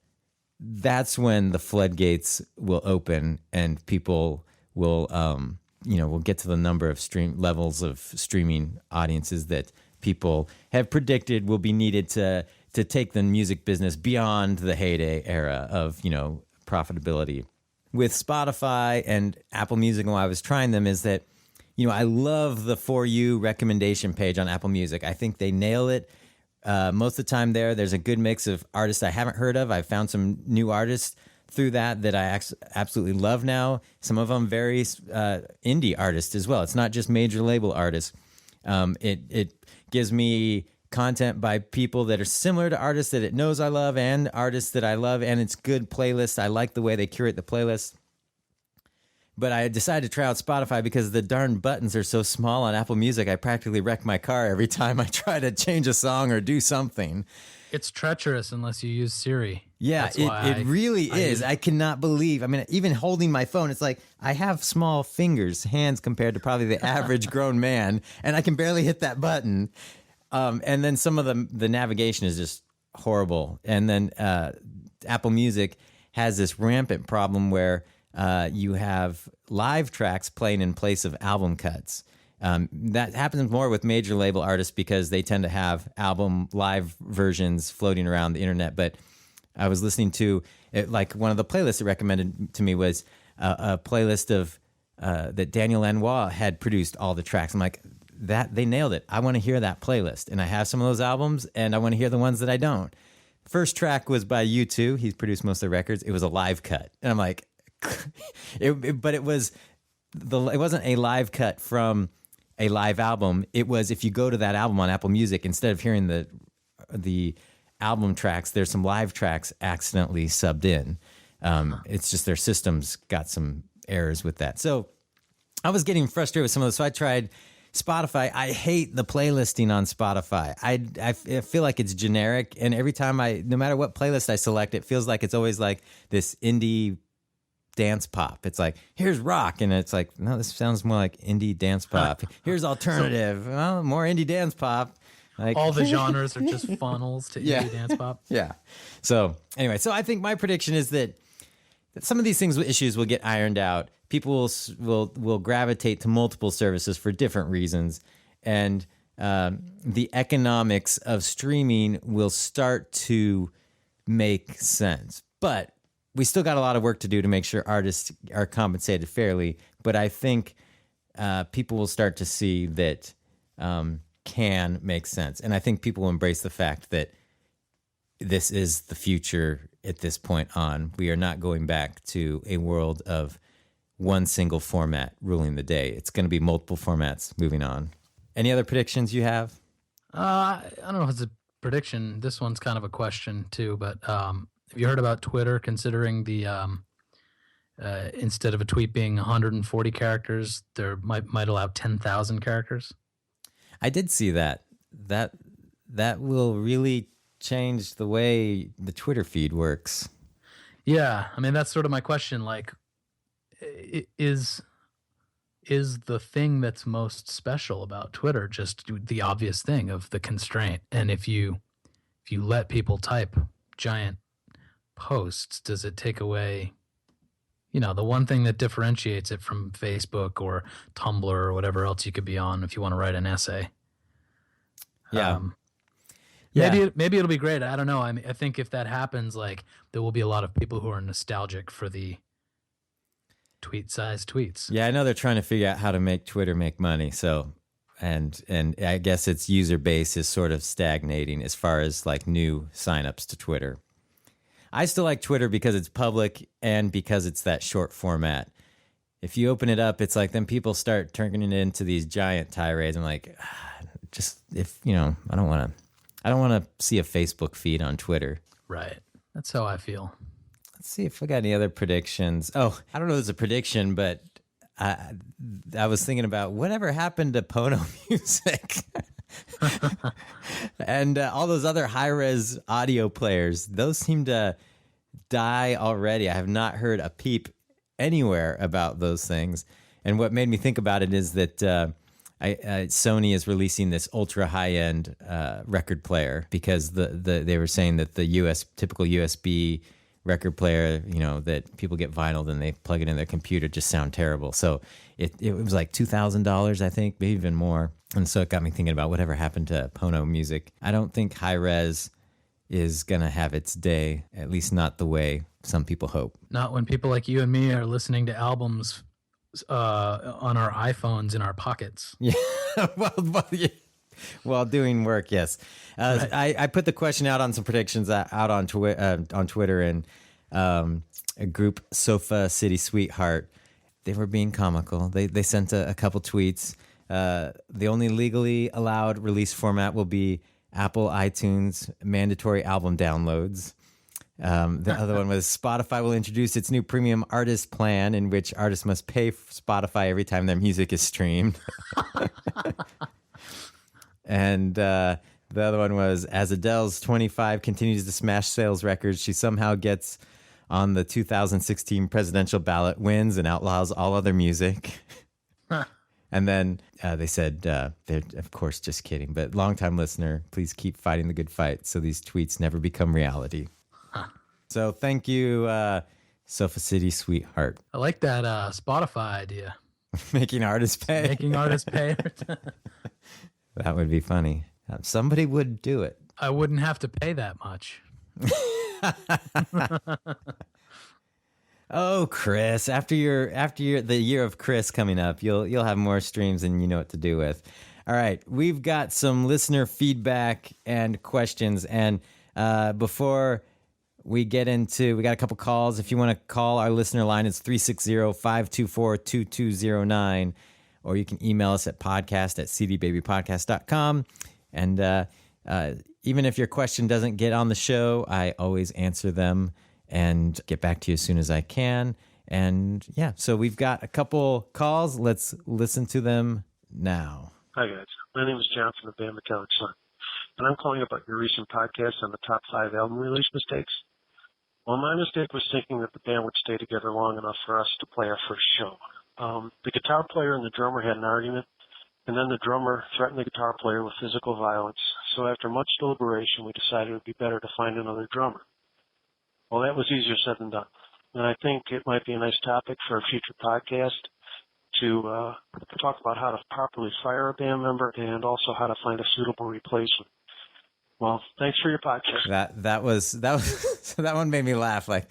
that's when the floodgates will open and people will, we'll get to the number of levels of streaming audiences that people have predicted will be needed to take the music business beyond the heyday era of, profitability. With Spotify and Apple Music, while I was trying them, is that, I love the For You recommendation page on Apple Music. I think they nail it. Most of the time there's a good mix of artists I haven't heard of. I've found some new artists through that I absolutely love now. Some of them very indie artists as well. It's not just major label artists. It gives me content by people that are similar to artists that it knows I love and artists that I love, and it's good playlists. I like the way they curate the playlist. But I decided to try out Spotify because the darn buttons are so small on Apple Music. I practically wreck my car every time I try to change a song or do something. It's treacherous unless you use Siri. Yeah, it really is. I cannot believe. I mean, even holding my phone, it's like I have small hands compared to probably the average grown man, and I can barely hit that button. And then some of the navigation is just horrible. And then Apple Music has this rampant problem where you have live tracks playing in place of album cuts. That happens more with major label artists because they tend to have album live versions floating around the internet. But I was listening to it, like one of the playlists it recommended to me was a playlist of that Daniel Lanois had produced all the tracks. I'm like, that they nailed it. I want to hear that playlist, and I have some of those albums, and I want to hear the ones that I don't. First track was by U2. He's produced most of the records. It was a live cut, and I'm like, but it wasn't a live cut from a live album. It was, if you go to that album on Apple Music, instead of hearing the album tracks, there's some live tracks accidentally subbed in. It's just their system's got some errors with that. So I was getting frustrated with some of those. So I tried Spotify. I hate the playlisting on Spotify. I feel like it's generic, and every time no matter what playlist I select, it feels like it's always like this indie dance pop. It's like, here's rock, and it's like, no, this sounds more like indie dance pop. Here's alternative. Well, more indie dance pop. Like, all the genres are just funnels to indie dance pop. Yeah. So anyway, I think my prediction is that some of these issues will get ironed out people will gravitate to multiple services for different reasons, and the economics of streaming will start to make sense. But we still got a lot of work to do to make sure artists are compensated fairly. But I think people will start to see that can make sense. And I think people will embrace the fact that this is the future at this point on. We are not going back to a world of one single format ruling the day. It's going to be multiple formats moving on. Any other predictions you have? I don't know if it's a prediction. This one's kind of a question too, but have you heard about Twitter considering the instead of a tweet being 140 characters, there might allow 10,000 characters? I did see that. That will really change the way the Twitter feed works. Yeah, I mean that's sort of my question. Like, is the thing that's most special about Twitter just the obvious thing of the constraint? And if you let people type giant posts, does it take away, the one thing that differentiates it from Facebook or Tumblr or whatever else you could be on if you want to write an essay? Yeah. Maybe it'll be great. I don't know. I mean, I think if that happens, like there will be a lot of people who are nostalgic for the tweet-sized tweets. Yeah, I know they're trying to figure out how to make Twitter make money. So, and I guess its user base is sort of stagnating as far as like new signups to Twitter. I still like Twitter because it's public and because it's that short format. If you open it up, it's like then people start turning it into these giant tirades. I'm like, I don't want to see a Facebook feed on Twitter. Right. That's how I feel. Let's see if we got any other predictions. Oh, I don't know if it's a prediction, but I was thinking about whatever happened to Pono Music and all those other high-res audio players. Those seem to die already. I have not heard a peep anywhere about those things. And what made me think about it is that Sony is releasing this ultra high-end record player because they were saying that the typical USB record player, that people get vinyl and they plug it in their computer just sound terrible. So it was like $2,000, I think, maybe even more. And so it got me thinking about whatever happened to Pono Music. I don't think high res is going to have its day, at least not the way some people hope. Not when people like you and me are listening to albums on our iPhones in our pockets. Yeah. While doing work, yes. Right. I put the question out on some predictions out on Twitter, and a group, Sofa City Sweetheart, they were being comical. They sent a couple tweets. The only legally allowed release format will be Apple iTunes mandatory album downloads. The other one was Spotify will introduce its new premium artist plan in which artists must pay Spotify every time their music is streamed. And the other one was, as Adele's 25 continues to smash sales records, she somehow gets on the 2016 presidential ballot, wins, and outlaws all other music. And then they said, they're, of course, just kidding, but longtime listener, please keep fighting the good fight so these tweets never become reality. So thank you, Sofa City Sweetheart. I like that Spotify idea. Making artists pay. Making artists pay. That would be funny. Somebody would do it. I wouldn't have to pay that much. Oh, Chris! After the year of Chris coming up, you'll have more streams than you know what to do with. All right, we've got some listener feedback and questions, and before we get into, we got a couple calls. If you want to call our listener line, it's 360-524-2209, or you can email us at podcast@cdbabypodcast.com. And even if your question doesn't get on the show, I always answer them and get back to you as soon as I can. And yeah, so we've got a couple calls. Let's listen to them now. Hi, guys. My name is Johnson of Band Metallic Sun, and I'm calling about your recent podcast on the top 5 album release mistakes. Well, my mistake was thinking that the band would stay together long enough for us to play our first show. The guitar player and the drummer had an argument, and then the drummer threatened the guitar player with physical violence. So after much deliberation, we decided it would be better to find another drummer. Well, that was easier said than done. and I think it might be a nice topic for a future podcast to talk about how to properly fire a band member and also how to find a suitable replacement. Well, thanks for your podcast. That was so that one made me laugh. Like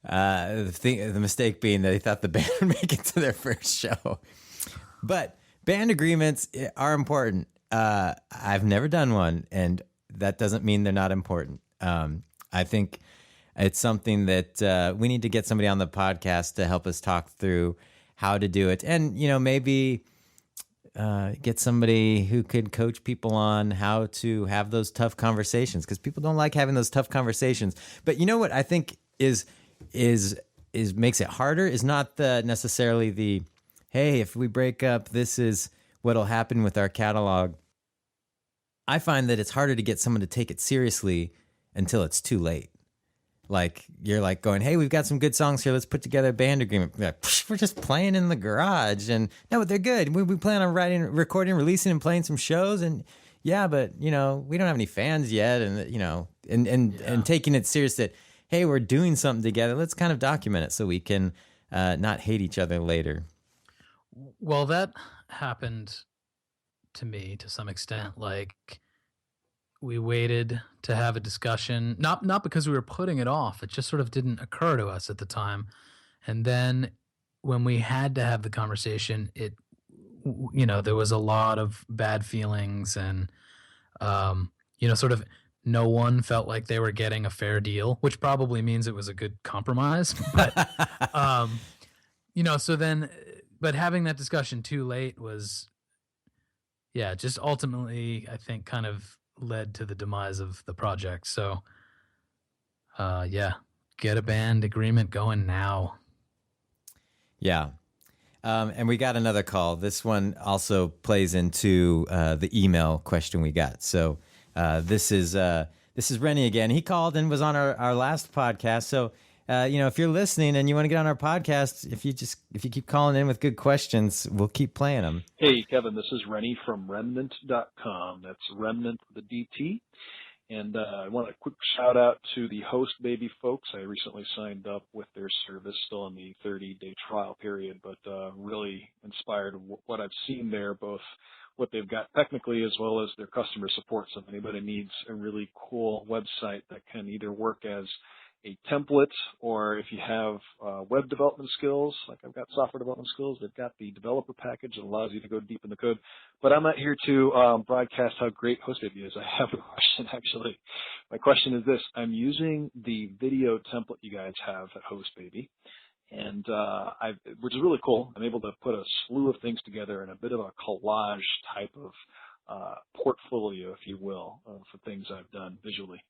the mistake being that he thought the band would make it to their first show. But band agreements are important. I've never done one, and that doesn't mean they're not important. I think it's something that we need to get somebody on the podcast to help us talk through how to do it. And, maybe get somebody who could coach people on how to have those tough conversations, because people don't like having those tough conversations. But you know what I think is makes it harder is not necessarily the, hey, if we break up, this is what'll happen with our catalog. I find that it's harder to get someone to take it seriously until it's too late. Like, you're like going, hey, we've got some good songs here. Let's put together a band agreement. We're just playing in the garage. And no, but they're good. We plan on recording, releasing, and playing some shows. And yeah, but, we don't have any fans yet. And, and taking it serious that, hey, we're doing something together. Let's kind of document it so we can not hate each other later. Well, that happened to me to some extent. Like, we waited to have a discussion, not because we were putting it off. It just sort of didn't occur to us at the time. And then when we had to have the conversation, there was a lot of bad feelings, and, sort of no one felt like they were getting a fair deal, which probably means it was a good compromise. But, but having that discussion too late was, just ultimately, I think, kind of led to the demise of the project. So, get a band agreement going now. Yeah. And we got another call. This one also plays into the email question we got. So this is Rennie again. He called and was on our last podcast. So if you're listening and you want to get on our podcast, if you keep calling in with good questions, we'll keep playing them. Hey, Kevin, this is Rennie from Remnant.com. That's Remnant with a DT. And I want a quick shout out to the Host Baby folks. I recently signed up with their service, still in the 30-day trial period, but really inspired what I've seen there, both what they've got technically as well as their customer support. So if anybody needs a really cool website that can either work as a template, or if you have web development skills, like I've got software development skills, they've got the developer package that allows you to go deep in the code. But I'm not here to broadcast how great HostBaby is. I have a question, actually. My question is this. I'm using the video template you guys have at HostBaby, and which is really cool. I'm able to put a slew of things together in a bit of a collage type of portfolio, if you will, for things I've done visually.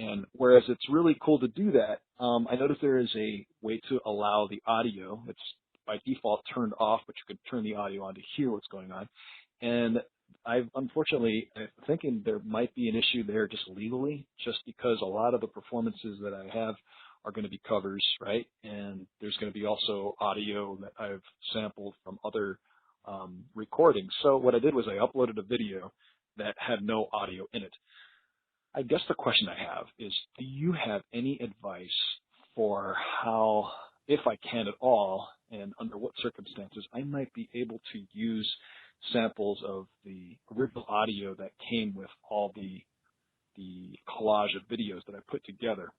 And whereas it's really cool to do that, I noticed there is a way to allow the audio. It's by default turned off, but you could turn the audio on to hear what's going on. And I'm thinking there might be an issue there just legally, just because a lot of the performances that I have are going to be covers, right? And there's going to be also audio that I've sampled from other recordings. So what I did was I uploaded a video that had no audio in it. I guess the question I have is, do you have any advice for how, if I can at all, and under what circumstances, I might be able to use samples of the original audio that came with all the collage of videos that I put together?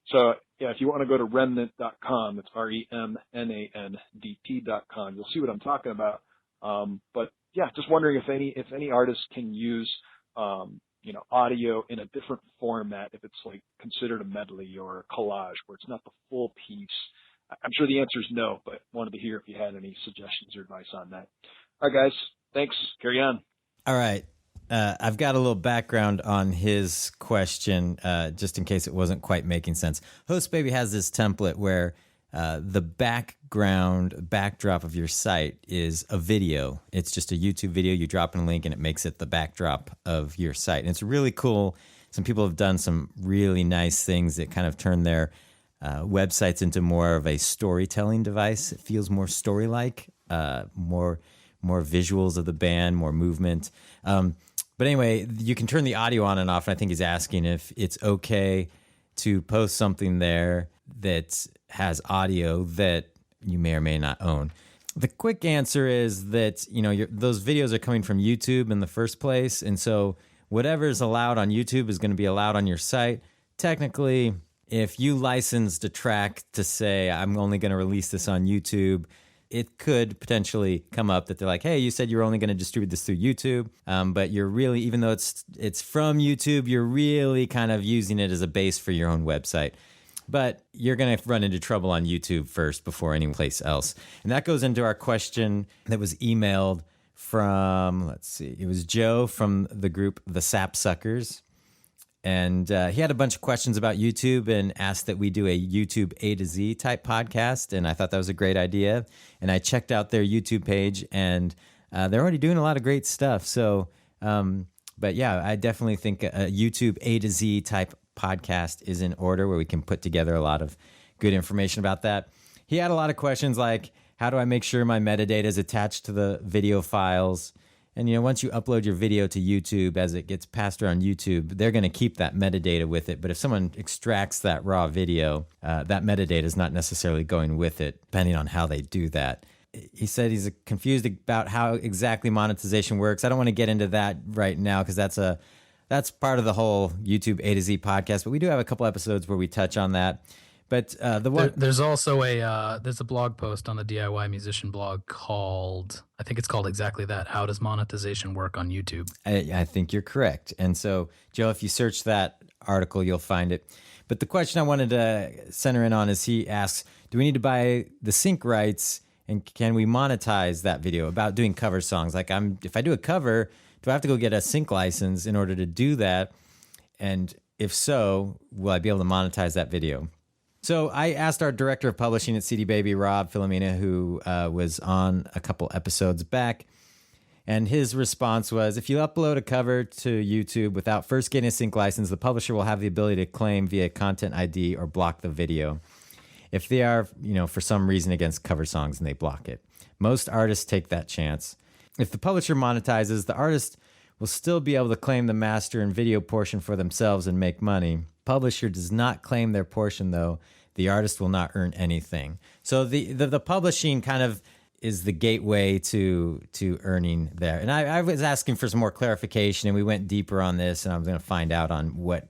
So, if you want to go to remnant.com, it's REMNANDT.com, you'll see what I'm talking about. But just wondering if any artists can use audio in a different format, if it's like considered a medley or a collage where it's not the full piece. I'm sure the answer is no, but wanted to hear if you had any suggestions or advice on that. All right, guys. Thanks. Carry on. All right. I've got a little background on his question, just in case it wasn't quite making sense. HostBaby has this template where the backdrop of your site is a video. It's just a YouTube video. You drop in a link and it makes it the backdrop of your site. And it's really cool. Some people have done some really nice things that kind of turn their websites into more of a storytelling device. It feels more story-like, more visuals of the band, more movement. But anyway, you can turn the audio on and off. And I think he's asking if it's okay to post something there that has audio that you may or may not own. The quick answer is that, those videos are coming from YouTube in the first place. And so whatever is allowed on YouTube is going to be allowed on your site. Technically, if you licensed a track to say, I'm only going to release this on YouTube, it could potentially come up that they're like, hey, you said you're only going to distribute this through YouTube, but you're really, even though it's from YouTube, you're really kind of using it as a base for your own website. But you're going to run into trouble on YouTube first before any place else. And that goes into our question that was emailed from, it was Joe from the group The Sapsuckers. And he had a bunch of questions about YouTube and asked that we do a YouTube A to Z type podcast. And I thought that was a great idea. And I checked out their YouTube page, and they're already doing a lot of great stuff. So, but yeah, I definitely think a YouTube A to Z type podcast is in order, where we can put together a lot of good information about that. He had a lot of questions like, how do I make sure my metadata is attached to the video files? And, once you upload your video to YouTube, as it gets passed around YouTube, they're going to keep that metadata with it. But if someone extracts that raw video, that metadata is not necessarily going with it, depending on how they do that. He said he's confused about how exactly monetization works. I don't want to get into that right now because that's part of the whole YouTube A to Z podcast. But we do have a couple episodes where we touch on that. But there's also there's a blog post on the DIY Musician blog called exactly that. How does monetization work on YouTube? I think you're correct. And so, Joe, if you search that article, you'll find it. But the question I wanted to center in on is, he asks, do we need to buy the sync rights, and can we monetize that video about doing cover songs? Like, if I do a cover, do I have to go get a sync license in order to do that? And if so, will I be able to monetize that video? So I asked our director of publishing at CD Baby, Rob Filomena, who was on a couple episodes back, and his response was, if you upload a cover to YouTube without first getting a sync license, the publisher will have the ability to claim via Content ID or block the video if they are, for some reason against cover songs and they block it. Most artists take that chance. If the publisher monetizes, the artist will still be able to claim the master and video portion for themselves and make money. Publisher does not claim their portion, though. The artist will not earn anything. So the publishing kind of is the gateway to earning there. And I was asking for some more clarification, and we went deeper on this, and I was going to find out on what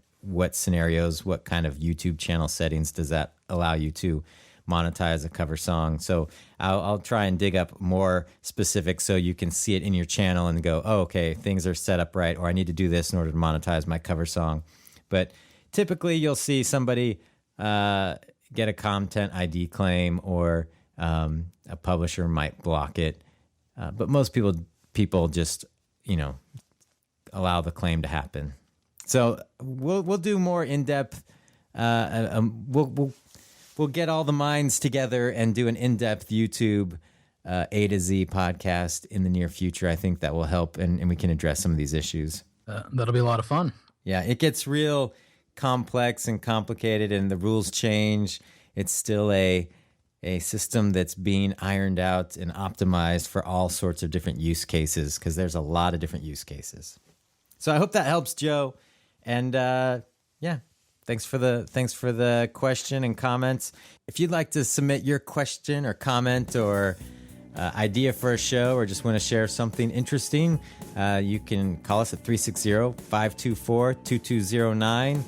scenarios, what kind of YouTube channel settings does that allow you to monetize a cover song. So I'll try and dig up more specifics so you can see it in your channel and go, oh, okay, things are set up right, or I need to do this in order to monetize my cover song. But typically you'll see somebody get a Content ID claim, or a publisher might block it. But most people just, allow the claim to happen. So we'll do more in-depth. We'll get all the minds together and do an in-depth YouTube A to Z podcast in the near future. I think that will help, and we can address some of these issues. That'll be a lot of fun. Yeah, it gets real complex and complicated, and the rules change. It's still a system that's being ironed out and optimized for all sorts of different use cases, because there's a lot of different use cases. So I hope that helps, Joe. And yeah, thanks for the question and comments. If you'd like to submit your question or comment or idea for a show, or just want to share something interesting, you can call us at 360-524-2209.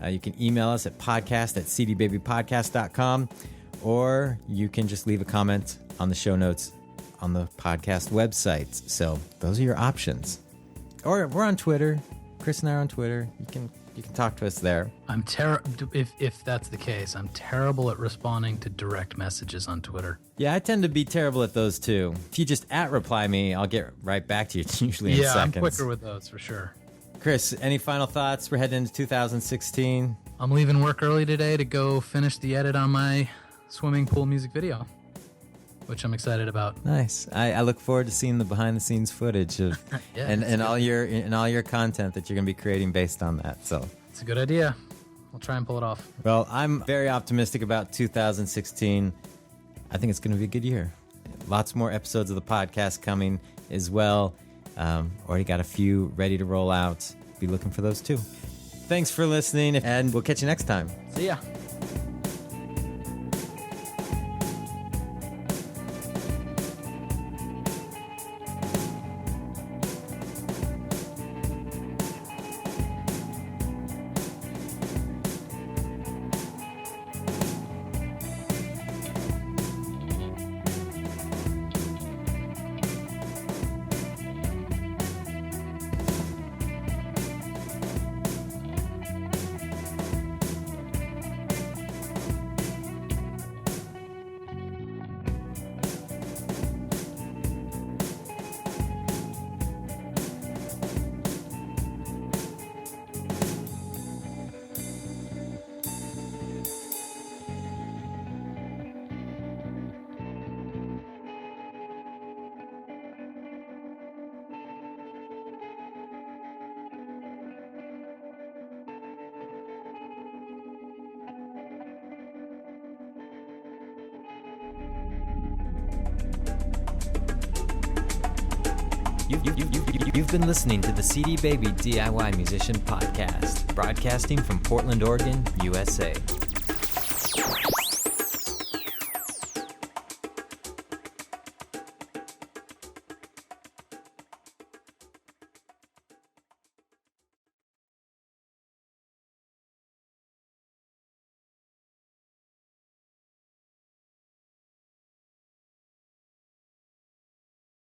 You can email us at podcast@cdbabypodcast.com, or you can just leave a comment on the show notes on the podcast website. So those are your options. Or we're on Twitter. Chris and I are on Twitter. You can talk to us there. I'm if that's the case, I'm terrible at responding to direct messages on Twitter. Yeah, I tend to be terrible at those too. If you just @reply me, I'll get right back to you. It's usually in seconds. I'm quicker with those for sure. Chris, any final thoughts? We're heading into 2016. I'm leaving work early today to go finish the edit on my swimming pool music video, which I'm excited about. Nice. I look forward to seeing the behind-the-scenes footage of and all your content that you're going to be creating based on that. So it's a good idea. I'll try and pull it off. Well, I'm very optimistic about 2016. I think it's going to be a good year. Lots more episodes of the podcast coming as well. Already got a few ready to roll out. Be looking for those too. Thanks for listening, and we'll catch you next time. See ya. You've been listening to the CD Baby DIY Musician Podcast, broadcasting from Portland, Oregon, USA.